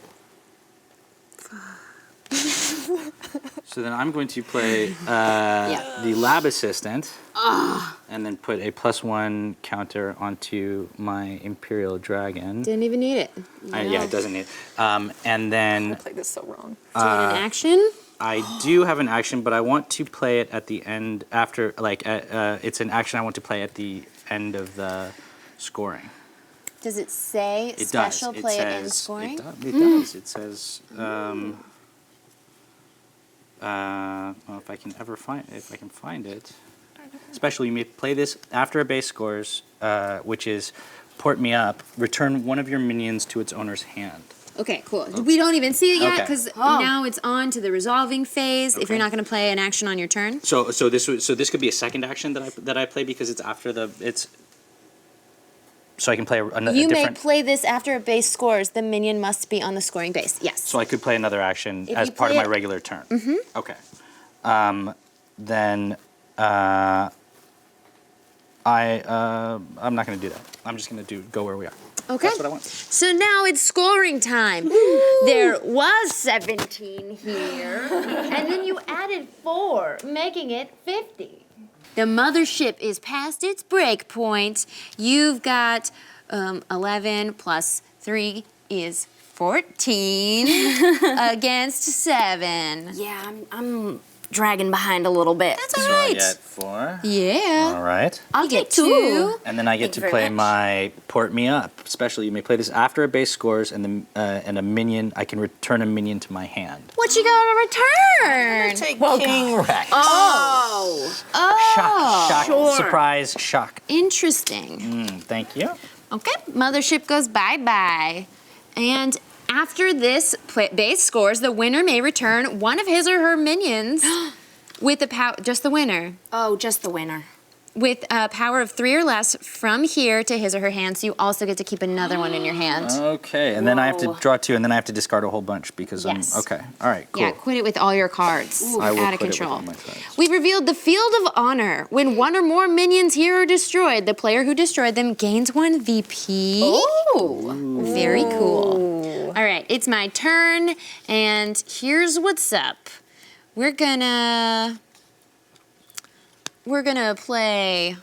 So then I'm going to play the lab assistant and then put a +1 counter onto my Imperial Dragon.
Didn't even need it.
Yeah, it doesn't need. And then
I played this so wrong.
Do you want an action?
I do have an action, but I want to play it at the end after, it's an action I want to play at the end of the scoring.
Does it say
It
special
does.
play
It
it in
says,
scoring?
It does. It says, well, if I can find it. Especially, you may play this after a base scores, which is port me up. Return one of your minions to its owner's hand.
Okay, cool. We don't even see it yet
Okay.
because now it's on to the resolving phase. If you're
Okay.
not going to play an action on your turn.
So this could be a second action that I play because it's after so I can play a
You may
different.
play this after a base scores. The minion must be on the scoring base. Yes.
So I could play another action
If
as
you
part of
play
my
it-
regular turn. Mm-hmm. Okay. Then I'm not going to do that. I'm just going to go where we are.
Okay.
That's what I want.
So now it's scoring time. There was 17 here, and then you added 4, making it 50. The mothership is past its break point. You've got 11 plus 3 is 14 against 7.
Yeah, I'm dragging behind a little bit.
That's all
So I
right.
get 4.
Yeah.
All right.
I'll
You
get
get
2.
And then I get
Thank you
to
very
play
much.
my Port Me Up. Especially, you may play this after a base scores, and a minion. I can return a minion to my hand.
What you got to return?
Take
King Rex.
Oh.
Shock.
sure.
Surprise. Shock.
Interesting.
Thank you.
Okay, mothership goes bye-bye. And after this base scores, the winner may return one of his or her minions with the power, just the winner,
Oh, just the winner.
with a power of 3 or less from here to his or her hand. So you also get to keep another one in your hand.
Okay, and then I have to
Whoa.
draw 2, and then I have to discard a whole bunch because
Yes.
I'm okay. All right, cool.
Yeah, quit it with all your cards.
I will
Out of
quit it with
control.
all my cards.
We revealed the Field of Honor. When one or more minions here are destroyed, the player who destroyed them gains 1 VP.
Oh.
Very cool. All right, it's my turn, and here's what's up. We're gonna play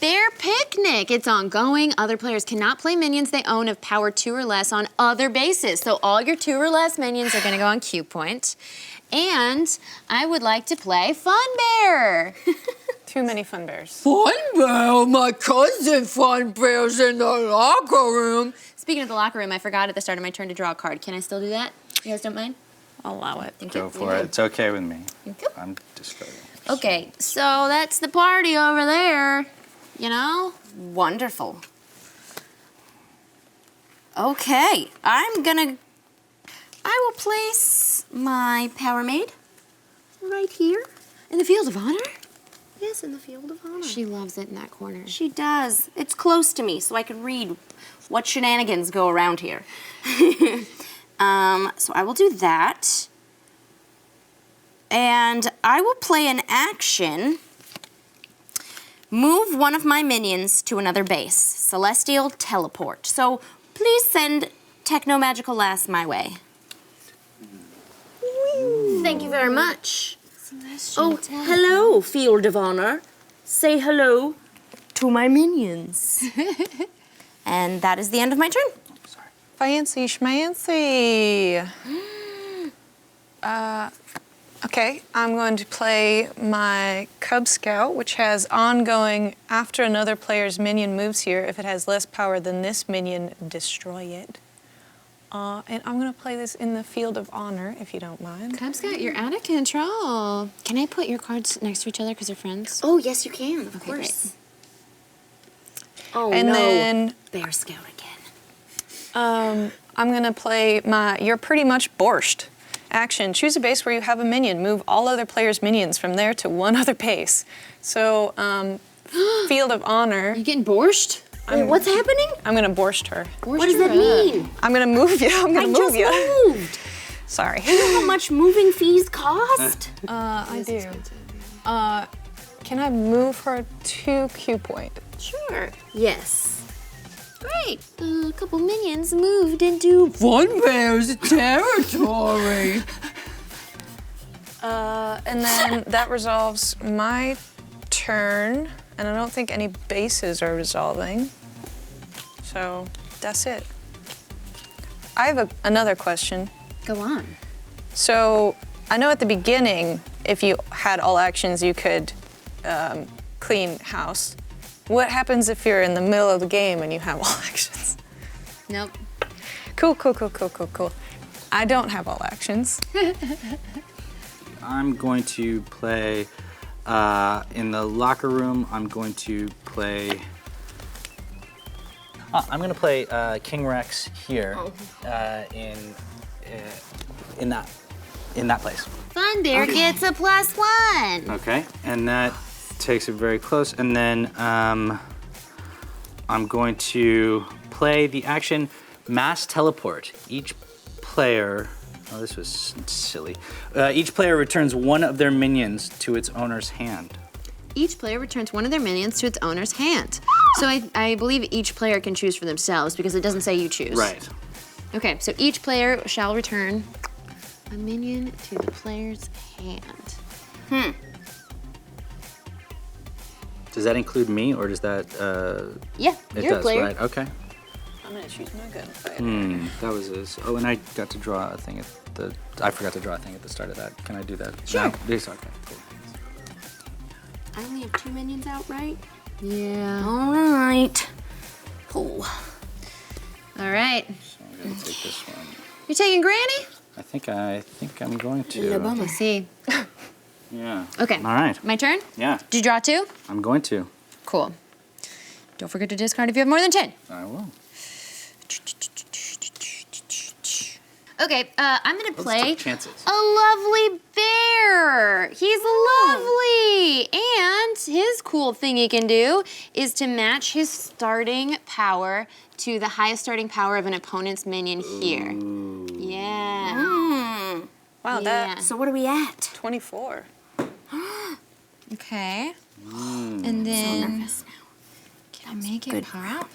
Bear Picnic. It's ongoing. Other players cannot play minions they own of power 2 or less on other bases. So all your 2 or less minions are gonna go on Q point. And I would like to play Fun Bear.
Too many fun bears.
Fun Bear, my cousin Fun Bear's in the locker room. Speaking of the locker room, I forgot at the start of my turn to draw a card. Can I still do that? You guys don't mind?
I'll allow it.
Thank you.
Go for it. It's okay with me.
Thank you.
I'm discarding.
Okay, so that's the party over there, you know?
Wonderful. Okay, I will place my Power Maid right here.
In the Field of Honor?
Yes, in the Field of Honor.
She loves it in that corner.
She does. It's close to me, so I can read what shenanigans go around here. So I will do that. And I will play an action. Move one of my minions to another base. Celestial Teleport. So please send Techno-Magical Lass my way. Thank you very much. Oh, hello, Field of Honor. Say hello to my minions.
And that is the end of my turn.
Sorry.
Fancy schmancy. Okay, I'm going to play my Cub Scout, which has ongoing after another player's minion moves here. If it has less power than this minion, destroy it. And I'm going to play this in the Field of Honor, if you don't mind.
Cub Scout, you're out of control. Can I put your cards next to each other because they're friends?
Oh, yes, you can, of
Okay,
course. Oh,
And
no.
then
Bear Scout again.
I'm going to play my You're Pretty Much Borscht action. Choose a base where you have a minion. Move all other players' minions from there to one other base. So, Field of Honor.
You getting borscht?
Wait, what's happening?
I'm going to borscht her.
What does that mean?
I'm going to move you. I'm going to
I
move
just
you.
moved.
Sorry.
You know how much moving fees cost?
I do. Can I move her to Q point?
Sure. Yes.
Great. A couple minions moved into Fun Bear's territory.
And then that resolves my turn, and I don't think any bases are resolving. So that's it. I have another question.
Go on.
So I know at the beginning, if you had all actions, you could clean house. What happens if you're in the middle of the game and you have all actions?
Nope.
Cool. I don't have all actions.
I'm going to play in the locker room. I'm going to play. I'm going to play King Rex here in that place.
Fun Bear gets a +1.
Okay, and that takes it very close. And then I'm going to play the action Mass Teleport. Each player. Oh, this was silly. Each player returns one of their minions to its owner's hand.
Each player returns one of their minions to its owner's hand. So I believe each player can choose for themselves because it doesn't say you choose.
Right.
Okay, so each player shall return a minion to the player's hand.
Does that include me, or does that?
Yeah,
It
you're
does,
a player.
right? Okay.
I'm gonna choose my gunfighter.
That was this. Oh, and I got to draw a thing at the. I forgot to draw a thing at the start of that. Can I do that?
Sure.
No? Yes, okay. Cool.
I only have 2 minions out, right?
Yeah.
All right. Oh.
All right.
So I'm gonna take this one.
You're taking Granny?
I think I'm going to.
I see.
Yeah.
Okay.
All right.
My turn?
Yeah.
Did you draw 2?
I'm going to.
Cool. Don't forget to discard if you have more than 10.
I will.
Okay, I'm gonna play
take chances.
a lovely bear. He's lovely, and his cool thing he can do is to match his starting power to the highest starting power of an opponent's minion here. Yeah.
Wow,
Yeah.
that's
So what are we at?
24.
Okay. And then can I make it pop?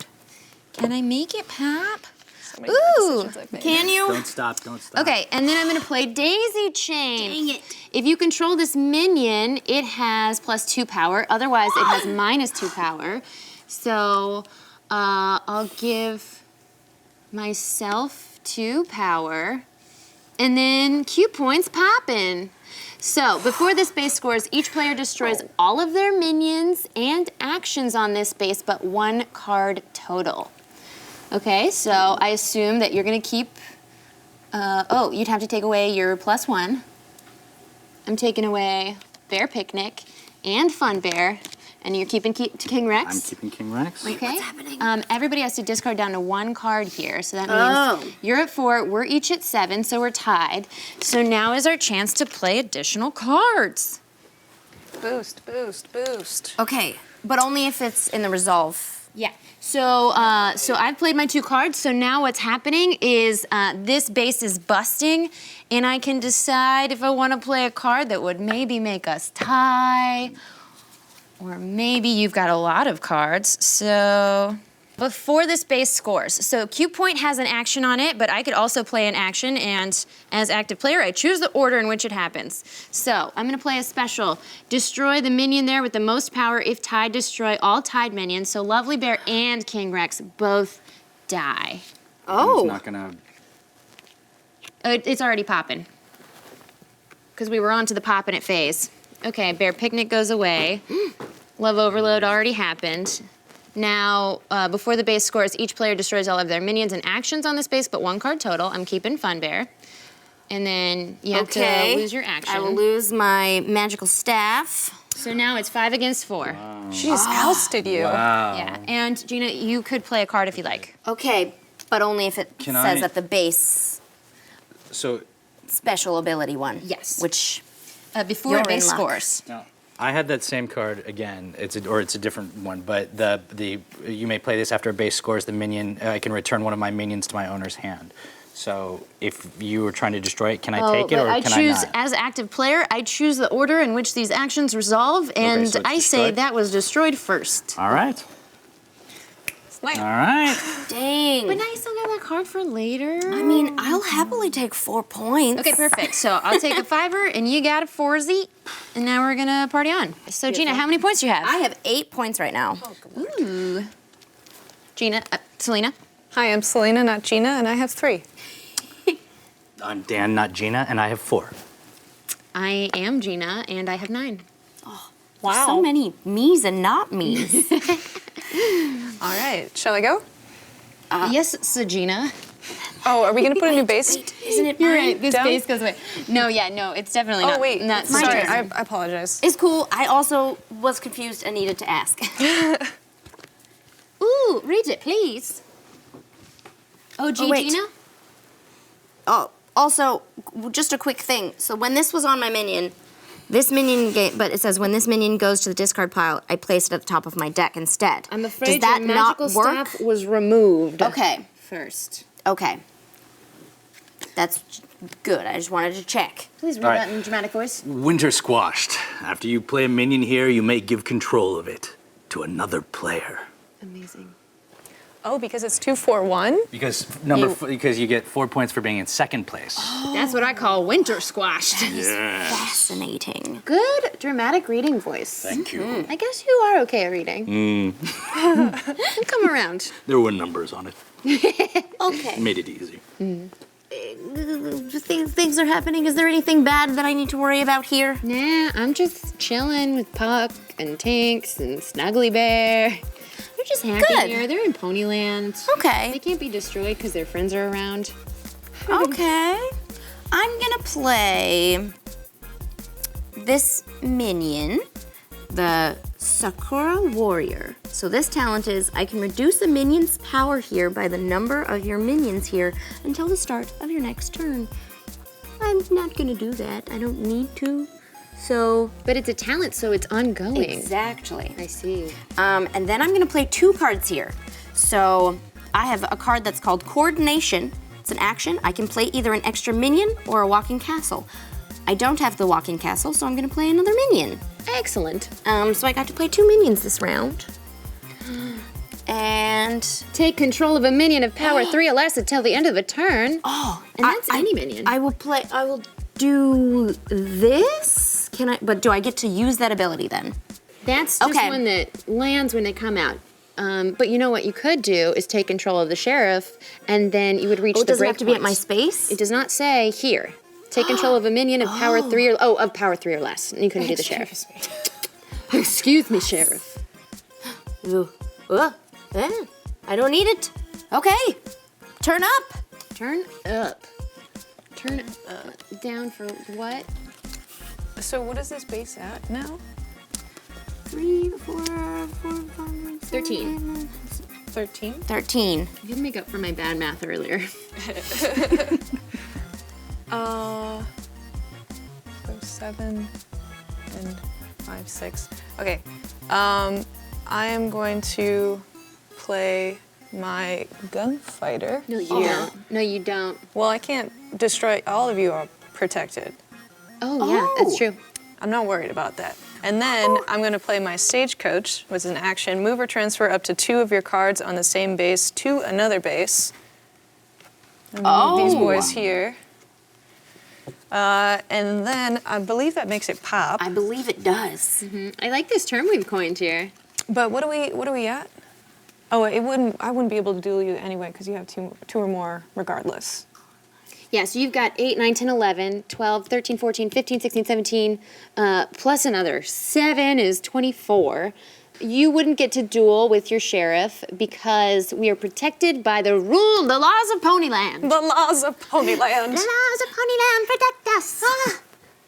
Can I make it pop?
So many
Ooh.
decisions I've made.
Can you?
Don't stop. Don't stop.
Okay, and then I'm gonna play Daisy Chain.
Dang it.
If you control this minion, it has +2 power. Otherwise, it has -2 power. So I'll give myself 2 power, and then Q points poppin'. So before this base scores, each player destroys all of their minions and actions on this base, but 1 card total. Okay, so I assume that you're gonna keep, you'd have to take away your +1. I'm taking away Bear Picnic and Fun Bear, and you're keeping King Rex.
I'm keeping King Rex.
Okay.
What's happening?
Everybody has to discard down to 1 card here, so that means you're at 4, we're each at 7, so we're tied. So now is our chance to play additional cards.
Boost, boost, boost.
Okay, but only if it's in the resolve.
Yeah. So I've played my 2 cards. So now what's happening is this base is busting, and I can decide if I want to play a card that would maybe make us tie, or maybe you've got a lot of cards. So
before this base scores. So Cue Point has an action on it, but I could also play an action, and as active player, I choose the order in which it happens. So I'm gonna play a special. Destroy the minion there with the most power. If tied, destroy all tied minions. So Lovely Bear and King Rex both die.
It's not gonna.
It's already popping. Because we were on to the poppin' it phase. Okay, Bear Picnic goes away. Love Overload already happened. Now, before the base scores, each player destroys all of their minions and actions on this base, but 1 card total. I'm keeping Fun Bear. And then you have to lose your action.
I will lose my magical staff.
So now it's 5 against 4.
Wow.
She just ousted you.
Wow.
Yeah, and Gina, you could play a card if you like.
Okay, but only if it
Can
says
I-
at the base
So
special ability one.
Yes.
Which
Before
You're
base
in luck.
scores.
now, I had that same card again. It's a different one, but the you may play this after a base scores the minion. I can return one of my minions to my owner's hand. So if you were trying to destroy it, can I take it
but
or
I
can
choose,
I not?
as active player, I choose the order in which these actions resolve, and
so it's
I say
destroyed?
that was destroyed first.
All right.
It's like,
All right.
dang.
But now you still got that card for later.
I mean, I'll happily take 4 points.
Okay, perfect. So I'll take a 5er, and you got a 4Z, and now we're gonna party on. So Gina, how many points do you have?
I have 8 points right now.
Ooh. Gina, Selina.
hi, I'm Selina, not Gina, and I have 3.
I'm Dan, not Gina, and I have 4.
I am Gina, and I have 9.
Wow.
So many me's and not me's.
All right, shall I go?
Yes, so Gina.
Oh, are we gonna put a new base?
Isn't it
You're
mine?
right. This
Down?
base goes away. No, it's definitely not.
Oh wait,
not
my
sorry,
turn.
I apologize.
It's cool. I also was confused and needed to ask.
Ooh, read it, please. OG
wait.
Gina?
Oh, also, just a quick thing. So when this was on my minion, this minion, but it says when this minion goes to the discard pile, I place it at the top of my deck instead.
I'm afraid
Does that
your magical
not work?
staff was removed.
Okay.
First.
Okay. That's good. I just wanted to check.
Please read
All right.
that in a dramatic voice.
Winter squashed. After you play a minion here, you may give control of it to another player.
Amazing.
Oh, because it's 2, 4, 1.
Because because you get 4 points for being in second place.
That's what I call winter squashed.
Fascinating.
Good dramatic reading voice.
Thank you.
I guess you are okay at reading. Come around.
There were numbers on it.
Okay.
Made it easy.
Things are happening. Is there anything bad that I need to worry about here?
Nah, I'm just chilling with Puck and Tinks and Snuggly Bear. They're just happy
Good.
here. They're in Ponyland.
Okay.
They can't be destroyed because their friends are around.
Okay. I'm gonna play this minion, the Sakura Warrior. So this talent is I can reduce a minion's power here by the number of your minions here until the start of your next turn. I'm not gonna do that. I don't need to. So
But it's a talent, so it's ongoing.
exactly.
I see.
And then I'm gonna play 2 cards here. So I have a card that's called Coordination. It's an action. I can play either an extra minion or a walking castle. I don't have the walking castle, so I'm gonna play another minion.
Excellent.
So I got to play 2 minions this round. And
Take control of a minion of power 3 or less until the end of a turn.
oh,
And that's any minion.
I will do this. But do I get to use that ability then?
That's just
Okay.
one that lands when they come out. But you know what you could do is take control of the sheriff, and then you would reach
Oh, it
the
doesn't
break
have to be at my
point.
space?
It does not say here. Take control of a minion of power 3 of power 3 or less. And you couldn't do the sheriff. Excuse me, sheriff.
Ooh. I don't need it. Okay. Turn up.
Turn up. Turn down for what?
So what is this base at now?
3, 4, 5, 6,
13.
13.
13.
I didn't make up for my bad math earlier.
So 7 and 5, 6. Okay. I am going to play my gunfighter.
No, you don't. No, you don't.
Well, I can't destroy. All of you are protected.
Oh, yeah, that's true.
I'm not worried about that. And then I'm going to play my Stagecoach, which is an action. Move or transfer up to 2 of your cards on the same base to another base. Move these boys here. And then I believe that makes it pop.
I believe it does.
I like this term we've coined here.
But what are we at? Oh, I wouldn't be able to duel you anyway because you have two or more regardless.
Yeah, so you've got 8, 9, 10, 11, 12, 13, 14, 15, 16, 17, plus another 7 is 24. You wouldn't get to duel with your sheriff because we are protected by the laws of Ponyland.
The laws of Ponyland.
The laws of Ponyland protect us.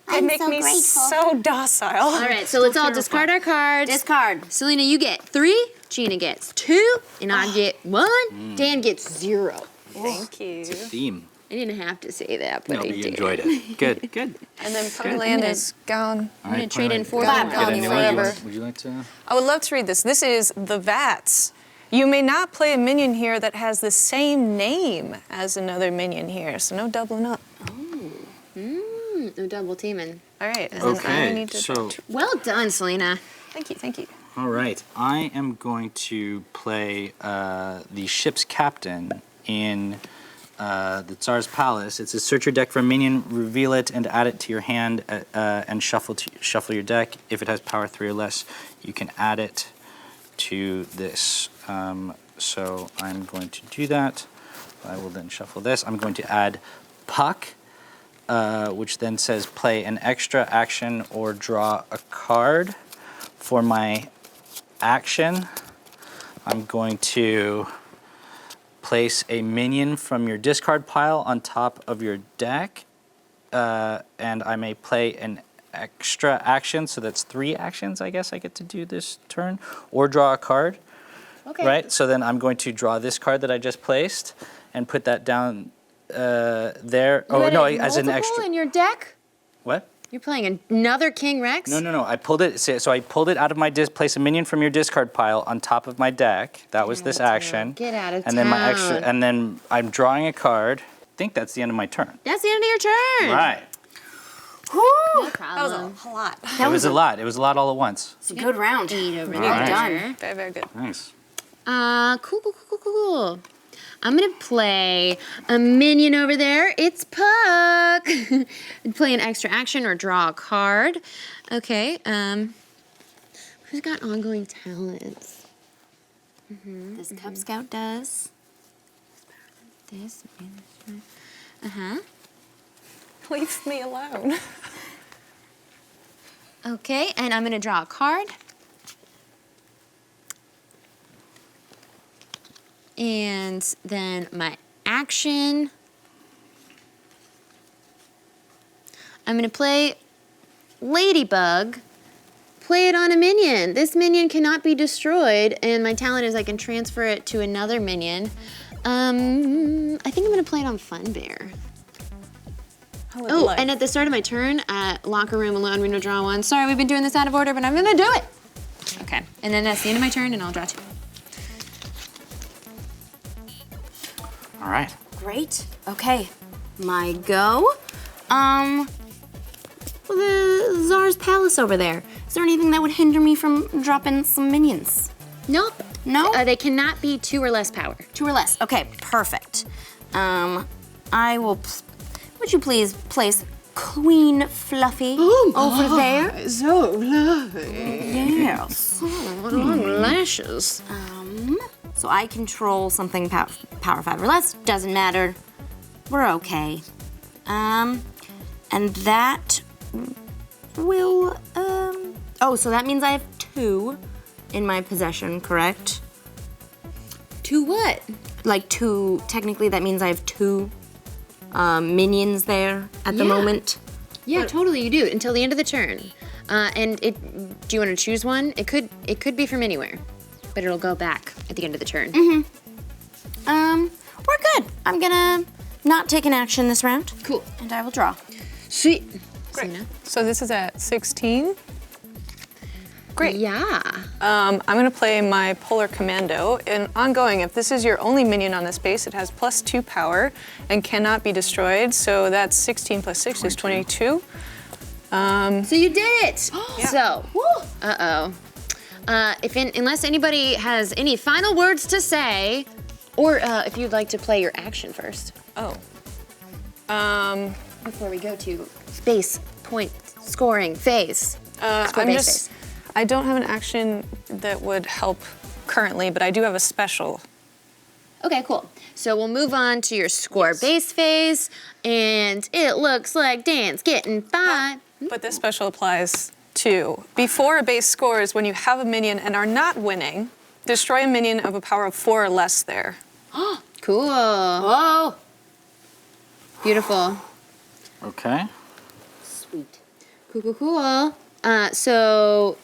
They
I'm
make
so
me
grateful.
so docile.
All right, so let's all discard our cards.
Discard.
Selena, you get 3, Gina gets 2, and I get 1. Dan gets 0.
Thank you.
Theme.
I didn't have to say that, but
No,
I
but you
did.
enjoyed it. Good, good.
And then Ponyland is gone.
All
gonna
right,
trade in
Ponyland.
4
Five
Get a
ponies
new one.
forever.
Would you like to?
I would love to read this. This is the Vats. You may not play a minion here that has the same name as another minion here, so no doubling up.
No double teaming.
All right, and then I
Okay,
need to.
so
Well done, Selena.
Thank you, thank you.
all right, I am going to play the ship's captain in the Tsar's palace. It says search your deck for a minion, reveal it, and add it to your hand, and shuffle your deck. If it has power 3 or less, you can add it to this. So I'm going to do that. I will then shuffle this. I'm going to add Puck, which then says play an extra action or draw a card. For my action, I'm going to place a minion from your discard pile on top of your deck, and I may play an extra action, so that's 3 actions I guess I get to do this turn, or draw a card.
Okay.
Right, so then I'm going to draw this card that I just placed and put that down there.
You had
As an
multiple
extra.
in your deck?
What?
You're playing another King Rex?
No. I pulled it. So I pulled it out of my place a minion from your discard pile on top of my deck. That was this action.
Get out of
And then my extra,
town.
and then I'm drawing a card. I think that's the end of my turn.
That's the end of your turn.
Right.
No
That was
problem.
a lot.
It was a lot. It was a lot all at once.
It's a good round.
8 over
All
there.
right.
Done.
Very, very good.
Nice.
Cool. I'm gonna play a minion over there. It's Puck. Play an extra action or draw a card. Okay. Who's got ongoing talents?
This Cub Scout does.
This.
Leave me alone.
Okay, and I'm gonna draw a card. And then my action. I'm gonna play Ladybug. Play it on a minion. This minion cannot be destroyed, and my talent is I can transfer it to another minion. I think I'm gonna play it on Fun Bear. Oh, and at the start of my turn, locker room alone, window draw 1. Sorry, we've been doing this out of order, but I'm gonna do it. Okay, and then that's the end of my turn, and I'll draw 2.
All right.
Great. Okay. My go. The Tsar's palace over there. Is there anything that would hinder me from dropping some minions?
Nope.
No?
They cannot be 2 or less power.
2 or less. Okay, perfect. I will. Would you please place Queen Fluffy over there?
So lovely.
Yes.
Long lashes.
So I control something power 5 or less. Doesn't matter. We're okay. And that will. Oh, so that means I have 2 in my possession, correct?
2 what?
Like 2. Technically, that means I have 2 minions there at the
Yeah.
moment.
Yeah, totally. You do until the end of the turn. And do you want to choose one? It could be from anywhere, but it'll go back at the end of the turn.
We're good. I'm gonna not take an action this round.
Cool.
And I will draw.
Sweet.
Great.
Selena?
So this is at 16. Great.
Yeah.
I'm going to play my Polar Commando. And ongoing, if this is your only minion on this base, it has +2 power and cannot be destroyed. So that's 16 plus 6 is 22.
So you did it. So, unless anybody has any final words to say, or if you'd like to play your action first.
Oh.
Before we go to base point scoring phase.
I don't have an action that would help currently, but I do have a special.
Okay, cool. So we'll move on to your score base phase, and it looks like Dan's getting 5.
But this special applies to before a base scores when you have a minion and are not winning, destroy a minion of a power of 4 or less there.
Cool. Whoa. Beautiful.
Okay.
Sweet. Cool. So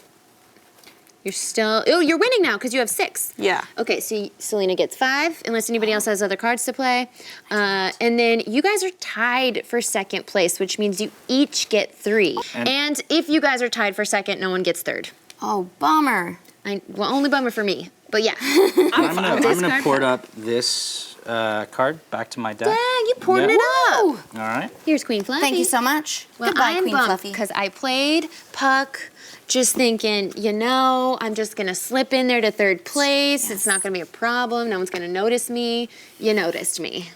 you're still, you're winning now because you have 6.
Yeah.
Okay, so Selina gets 5, unless anybody else has other cards to play. And then you guys are tied for second place, which means you each get 3. And if you guys are tied for second, no one gets third.
Oh, bummer.
Well, only bummer for me, but yeah.
I'm gonna port up this card back to my deck.
Dang, you poured it up.
All right.
Here's Queen Fluffy.
Thank you so much.
Well,
Goodbye,
I'm
Queen
bummed
Fluffy.
because I played Puck just thinking, I'm just going to slip in there to third place.
Yes.
It's not going to be a problem. No one's going to notice me. You noticed me.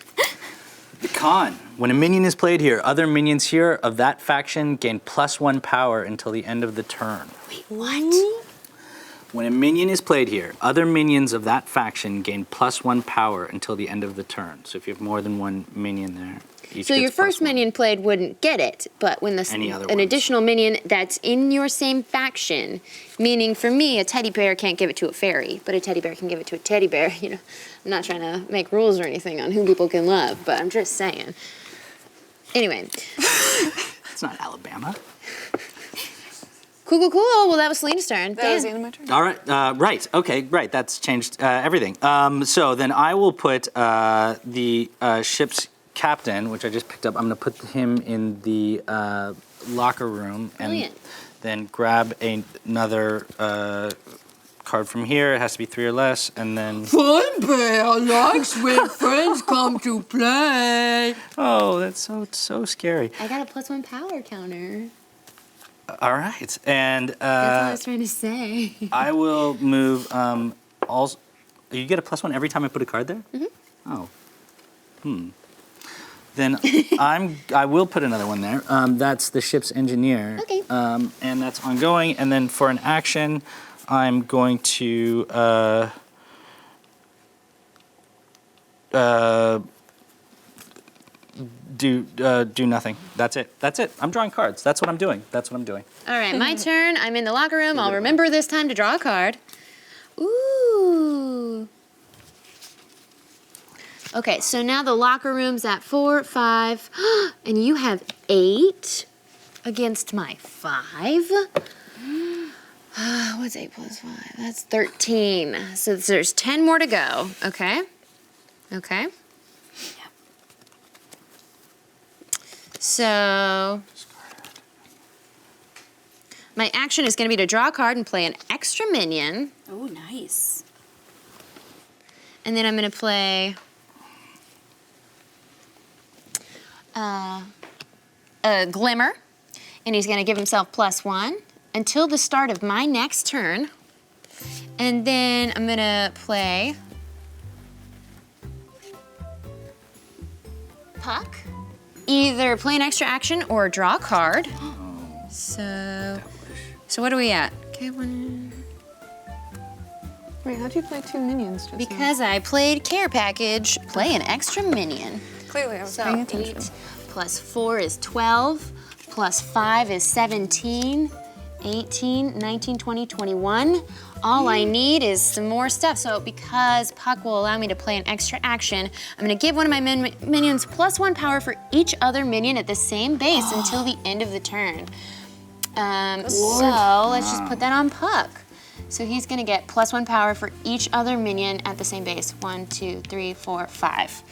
The con. When a minion is played here, other minions here of that faction gain +1 power until the end of the turn.
Wait, what?
When a minion is played here, other minions of that faction gain +1 power until the end of the turn. So if you have more than one minion there, each
So
gets
your first
+1.
minion played wouldn't get it, but when
Any other
an
ones.
additional minion that's in your same faction, meaning for me, a teddy bear can't give it to a fairy, but a teddy bear can give it to a teddy bear. I'm not trying to make rules or anything on who people can love, but I'm just saying. Anyway.
It's not Alabama.
Cool. Well, that was Selina's turn.
That was the end of my turn.
All right. Right. Okay. Right. That's changed everything. So then I will put the ship's captain, which I just picked up. I'm going to put him in the locker room and
Brilliant.
then grab another card from here. It has to be 3 or less, and then.
Fun bear likes when friends come to play.
Oh, that's so scary.
I got a +1 power counter.
All right, and
That's what I was trying to say.
I will move. Also, you get a +1 every time I put a card there. Oh. Then I will put another one there. That's the ship's engineer.
Okay.
And that's ongoing. And then for an action, I'm going to do nothing. That's it. I'm drawing cards. That's what I'm doing.
All right, my turn. I'm in the locker room. I'll remember this time to draw a card. Ooh. Okay, so now the locker room's at 4, 5, and you have 8 against my 5. What's 8 + 5? That's 13. So there's 10 more to go. Okay. So my action is going to be to draw a card and play an extra minion.
Oh, nice.
And then I'm going to play a Glimmer. And he's going to give himself +1 until the start of my next turn. And then I'm going to play Puck. Either play an extra action or draw a card. So what are we at? Okay, 1.
Wait, how'd you play 2 minions just now?
Because I played Care Package, play an extra minion.
Clearly I was
So
paying
8
attention.
+ 4 is 12, + 5 is 17, 18, 19, 20, 21. All I need is some more stuff. So because Puck will allow me to play an extra action, I'm gonna give one of my minions +1 power for each other minion at the same base until the end of the turn. So let's just put that on Puck. So he's gonna get +1 power for each other minion at the same base. 1, 2, 3, 4, 5.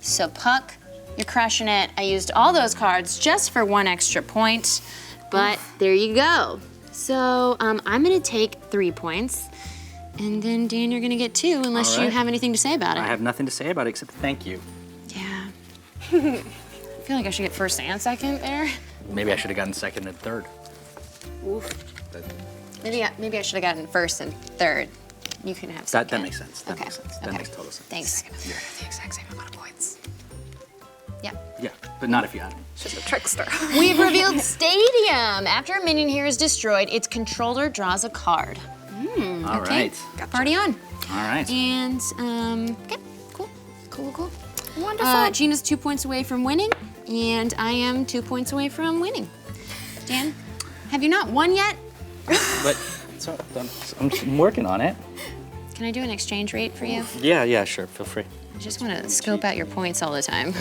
So Puck, you're crushing it. I used all those cards just for 1 extra point, but there you go. So I'm gonna take 3 points, and then Dan, you're gonna get 2 unless
All
you
right.
have anything to say about it.
I have nothing to say about it except thank you.
Yeah. I feel like I should get first and second there.
Maybe I should have gotten second and third.
Oof.
Maybe I should have gotten first and third. You can have second.
That makes sense. That
Okay.
makes sense. That
Okay.
makes total sense.
Thanks.
The exact same amount of points.
Yeah.
Yeah, but not if you had me.
She's a trickster.
We've revealed Stadium. After a minion here is destroyed, its controller draws a card.
All right.
Party on.
All right.
And, okay, cool.
Wonderful.
Gina's 2 points away from winning, and I am 2 points away from winning. Dan, have you not won yet?
But so, I'm working on it.
Can I do an exchange rate for you?
Yeah, sure. Feel free.
I just want to scope out your points all the time.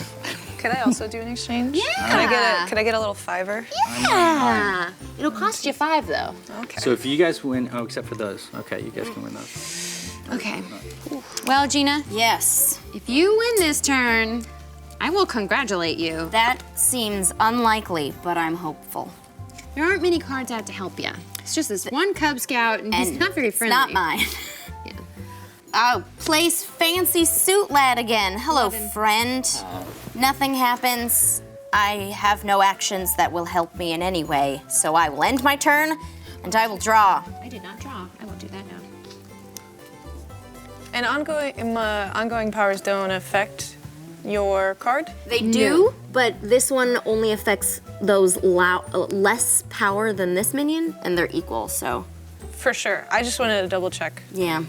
Could I also do an exchange?
Yeah.
Could I get a little fiver?
Yeah. It'll cost you 5 though.
Okay.
So if you guys win, except for those. Okay, you guys can win those.
Okay. Well, Gina,
Yes.
if you win this turn, I will congratulate you.
That seems unlikely, but I'm hopeful.
There aren't many cards out to help you. It's just this one Cub Scout, and he's not very friendly.
It's not mine.
Yeah.
Oh, place fancy suit lad again. Hello, friend. Nothing happens. I have no actions that will help me in any way, so I will end my turn, and I will draw.
I did not draw. I won't do that now.
And ongoing powers don't affect your card?
They do, but this one only affects those less power than this minion, and they're equal, so
For sure. I just wanted to double check.
yeah.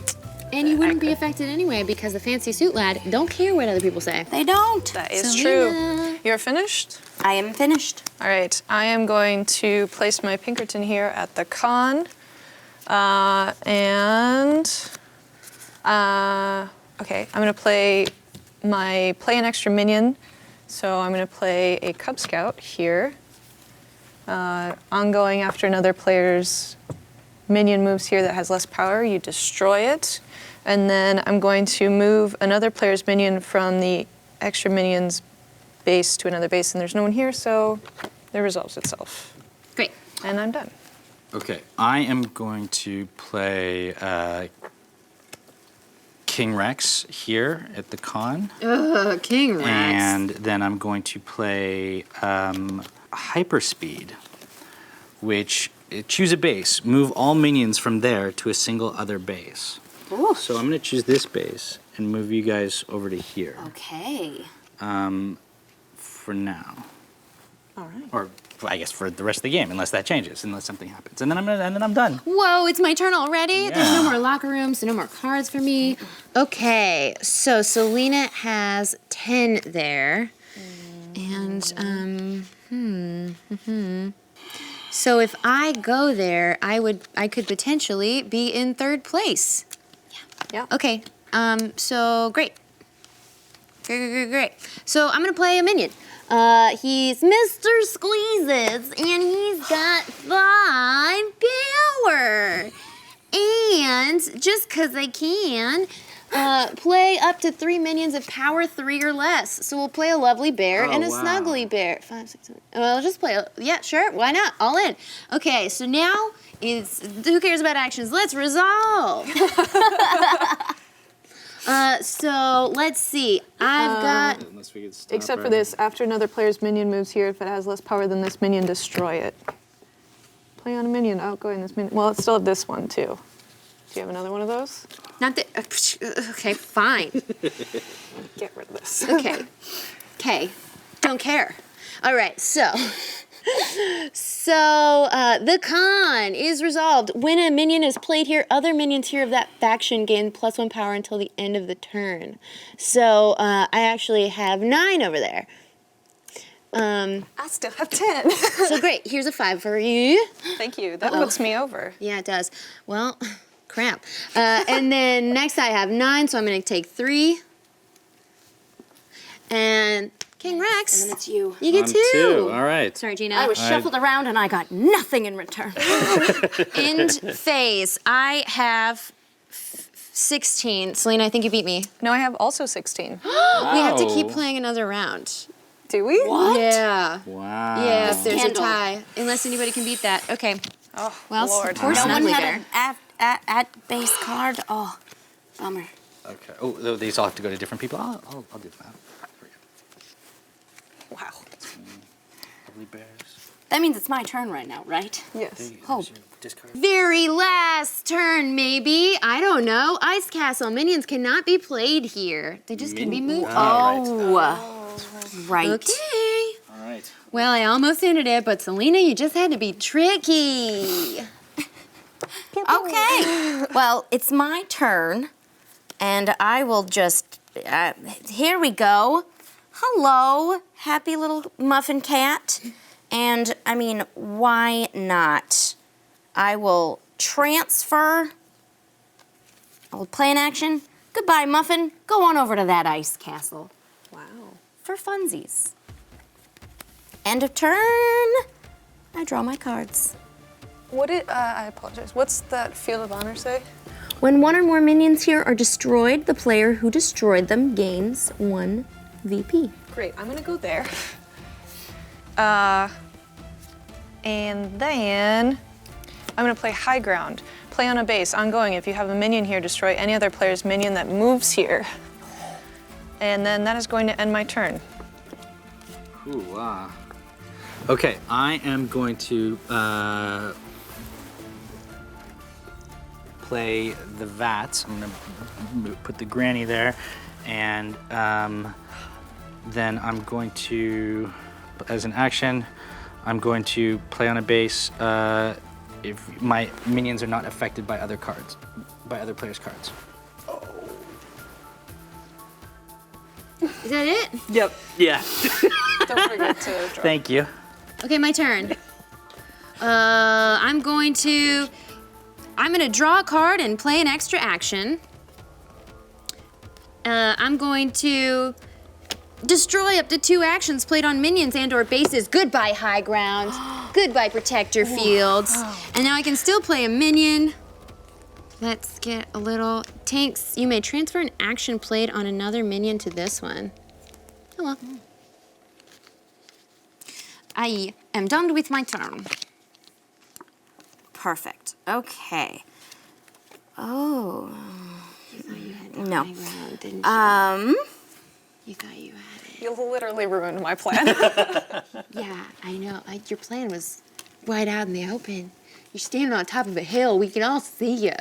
And you wouldn't be affected anyway because the fancy suit lad don't care what other people say.
They don't.
That is
Selina.
true. You're finished?
I am finished.
All right. I am going to place my Pinkerton here at the con. Okay, I'm going to play an extra minion. So I'm going to play a Cub Scout here. Ongoing after another player's minion moves here that has less power, you destroy it. And then I'm going to move another player's minion from the extra minion's base to another base, and there's no one here, so it resolves itself.
Great.
And I'm done.
Okay, I am going to play King Rex here at the con.
King Rex.
And then I'm going to play Hyperspeed, which choose a base. Move all minions from there to a single other base.
Ooh.
So I'm going to choose this base and move you guys over to here
Okay.
for now.
All right.
Or I guess for the rest of the game, unless that changes, unless something happens. And then I'm done.
Whoa, it's my turn already? There's no
Yeah.
more locker rooms, so no more cards for me. Okay, so Selina has 10 there. And, So if I go there, I could potentially be in third place.
Yeah.
Okay, so great. Great. So I'm gonna play a minion. He's Mr. Squeezes, and he's got 5 power. And just because I can, play up to 3 minions of power 3 or less. So we'll play a lovely bear and a
wow.
snuggly bear. 5, 6, 7. Well, I'll just play. Yeah, sure. Why not? All in. Okay. So now who cares about actions? Let's resolve. So let's see. I've got.
Unless we could stop
Except for this, after another player's minion moves here, if it has less power than this minion, destroy it. Play on a minion, outgoing this minion. Well, it's still have this one, too. Do you have another one of those?
Not that. Okay, fine.
Get rid of this.
Okay. Don't care. All right. So the con is resolved. When a minion is played here, other minions here of that faction gain +1 power until the end of the turn. So I actually have 9 over there.
I still have 10.
So great. Here's a 5 for you.
Thank you. That puts me over.
Yeah, it does. Well, crap. And then next I have 9, so I'm going to take 3. And King Rex.
And then it's you.
You get
I'm
2.
2. All right.
Sorry, Gina.
I was shuffled around and I got nothing in return.
End phase. I have 16. Selena, I think you beat me.
No, I have also 16.
We have to keep
Wow.
playing another round.
Do we?
What?
Yeah.
Wow.
Yeah, if there's
Scandal.
a tie. Unless anybody can beat that. Okay.
Oh,
Well,
Lord.
poor
No one
Snuggly
had
Bear.
an at base card. Oh, bummer.
Okay. Oh, these all have to go to different people? I'll do that.
Wow.
Lovely bears.
That means it's my turn right now, right?
Yes.
Oh.
Discard.
Very last turn, maybe. I don't know. Ice Castle minions cannot be played here. They just can be moved.
Right.
Okay.
All right.
Well, I almost ended it, but Selina, you just had to be tricky.
Okay. Well, it's my turn, and I will just. Here we go. Hello, happy little muffin cat. And I mean, why not? I will transfer. I will play an action. Goodbye, Muffin. Go on over to that ice castle.
Wow.
For funsies. End of turn. I draw my cards.
What did, I apologize. What's that field of honor say?
When one or more minions here are destroyed, the player who destroyed them gains 1 VP.
Great, I'm gonna go there. And then I'm gonna play high ground. Play on a base, ongoing. If you have a minion here, destroy any other player's minion that moves here. And then that is going to end my turn.
Ooh, wow. Okay, I am going to play the vats. I'm gonna put the granny there, and then I'm going to, as an action, I'm going to play on a base if my minions are not affected by other cards, by other players' cards.
Is that it?
Yep. Yeah.
Don't forget to draw.
Thank you.
Okay, my turn. I'm gonna draw a card and play an extra action. I'm going to destroy up to 2 actions played on minions and or bases. Goodbye, high ground. Goodbye, protector fields. And now I can still play a minion. Let's get a little tanks. You may transfer an action played on another minion to this one. Oh well. I am done with my turn.
Perfect. Okay. Oh.
You thought you had
No.
high ground, didn't you? You thought you had it.
You literally ruined my plan.
Yeah, I know. Your plan was wide out in the open. You're standing on top of a hill. We can all see you.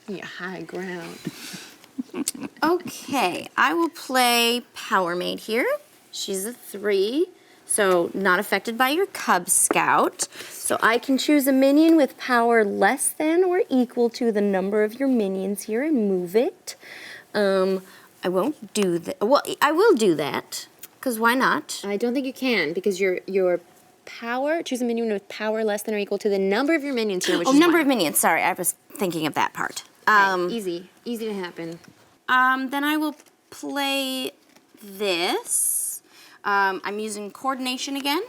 You're high ground.
Okay, I will play Power Maid here. She's a 3, so not affected by your Cub Scout. So I can choose a minion with power less than or equal to the number of your minions here and move it. I won't do that. Well, I will do that, because why not?
I don't think you can because your power, choose a minion with power less than or equal to the number of your minions here, which is
number
1.
of minions. Sorry, I was thinking of that part.
Okay, easy to happen.
Then I will play this. I'm using coordination again.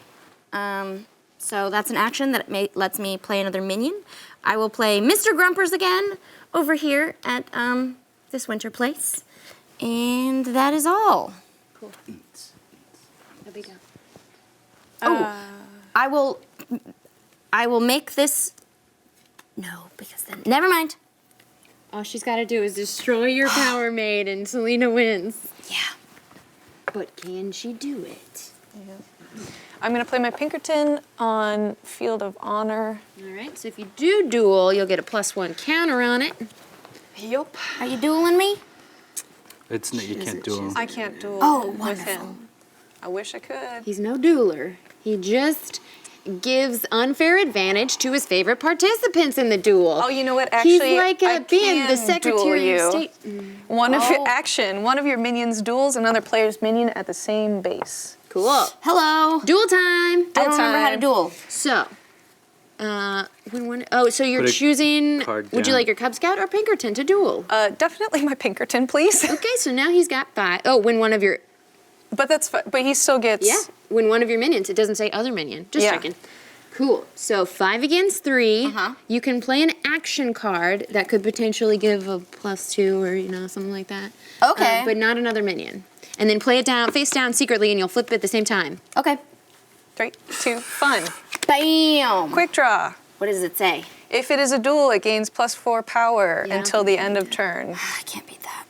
So that's an action that lets me play another minion. I will play Mr. Grumpers again over here at this winter place. And that is all.
Cool. There we go.
I will make this. No, because then never mind.
All she's got to do is destroy your Power Maid and Selina wins.
Yeah.
But can she do it?
I'm gonna play my Pinkerton on Field of Honor.
All right, so if you do duel, you'll get a +1 counter on it.
Yup.
Are you dueling me?
It's you can't do them.
I can't duel with
wonderful.
him. I wish I could.
He's no dueler. He just gives unfair advantage to his favorite participants in the duel.
Oh, you know what? Actually,
he's like
I
being the
can
Secretary
duel
of
you.
State.
One of your minions duels another player's minion at the same base.
Cool.
Hello.
Duel time.
I don't remember how to duel.
So, so you're
Put a
choosing.
card
Would you
down.
like your Cub Scout or Pinkerton to duel?
Definitely my Pinkerton, please.
Okay, so now he's got 5. Oh, when one of your.
But that's fine. But he still gets.
Yeah, when one of your minions. It doesn't say other minion. Just
Yeah.
checking. Cool. So 5 against 3.
Uh-huh.
You can play an action card that could potentially give a +2 or something like that.
Okay.
But not another minion. And then play it down, face down secretly, and you'll flip it at the same time.
Okay.
3, 2, fun.
Bam.
Quick draw.
What does it say?
If it is a duel, it gains +4 power
Yeah,
until the end of turn.
I can't beat that.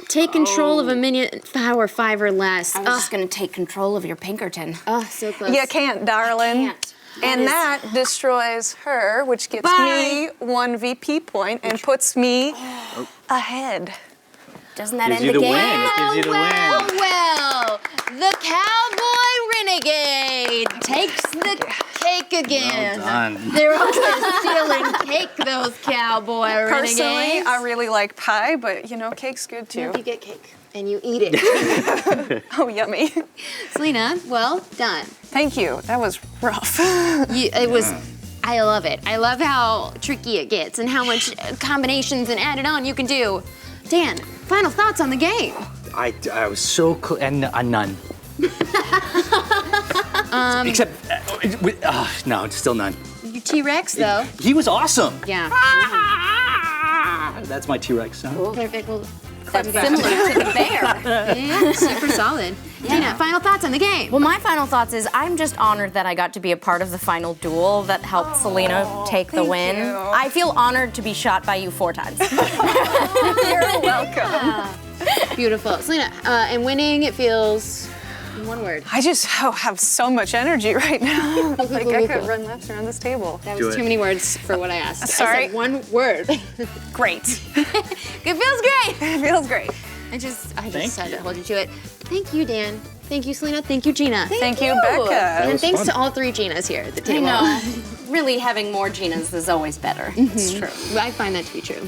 Take control of a minion power 5 or less.
I was just gonna take control of your Pinkerton.
Oh, so close.
You can't, darling.
can't.
And that destroys her, which gets me 1 VP point and puts me ahead.
Doesn't that
Gives
end
you
the
the
game?
win. It gives you the
Well,
win.
well, the cowboy renegade takes the cake again.
Well done.
They're always stealing cake, those cowboy
Personally,
renegades.
I really like pie, but you know, cake's good too.
You get cake and you eat it.
Oh, yummy.
Selena, well done.
Thank you. That was rough.
It was. I love it. I love how tricky it gets and how much combinations and added on you can do. Dan, final thoughts on the game?
I was so close, and none. Except, no, still none.
Your T-Rex, though.
He was awesome.
Yeah.
That's my T-Rex sound.
Perfect. Well,
That's similar to the bear.
yeah, super solid. Gina, final thoughts on the game?
Well, my final thoughts is I'm just honored that I got to be a part of the final duel that helped Selena take the win.
you.
I feel honored to be shot by you 4 times.
You're welcome.
Beautiful. Selena, and winning, it feels in one word.
I just have so much energy right now. Like I could
cool.
run laps around this table.
That
Do
was
it.
too many words for what I asked. I
Sorry.
said one word.
Great.
It feels great.
It feels great.
I just
Thank
had
you.
to hold you to it. Thank you, Dan. Thank you, Selena. Thank you, Gina.
Thank you, Becca.
And
was
thanks
fun.
to all 3 Ginas here at the
I
table.
know. Really having more Ginas is always better. It's true.
I find that to be true.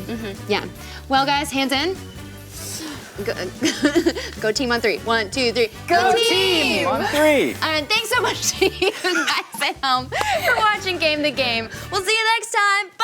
Yeah. Well, guys, hands in. Go team on 3. 1, 2, 3. Go team!
On 3.
And thanks so much to you guys at home for watching Game the Game. We'll see you next time. Bye!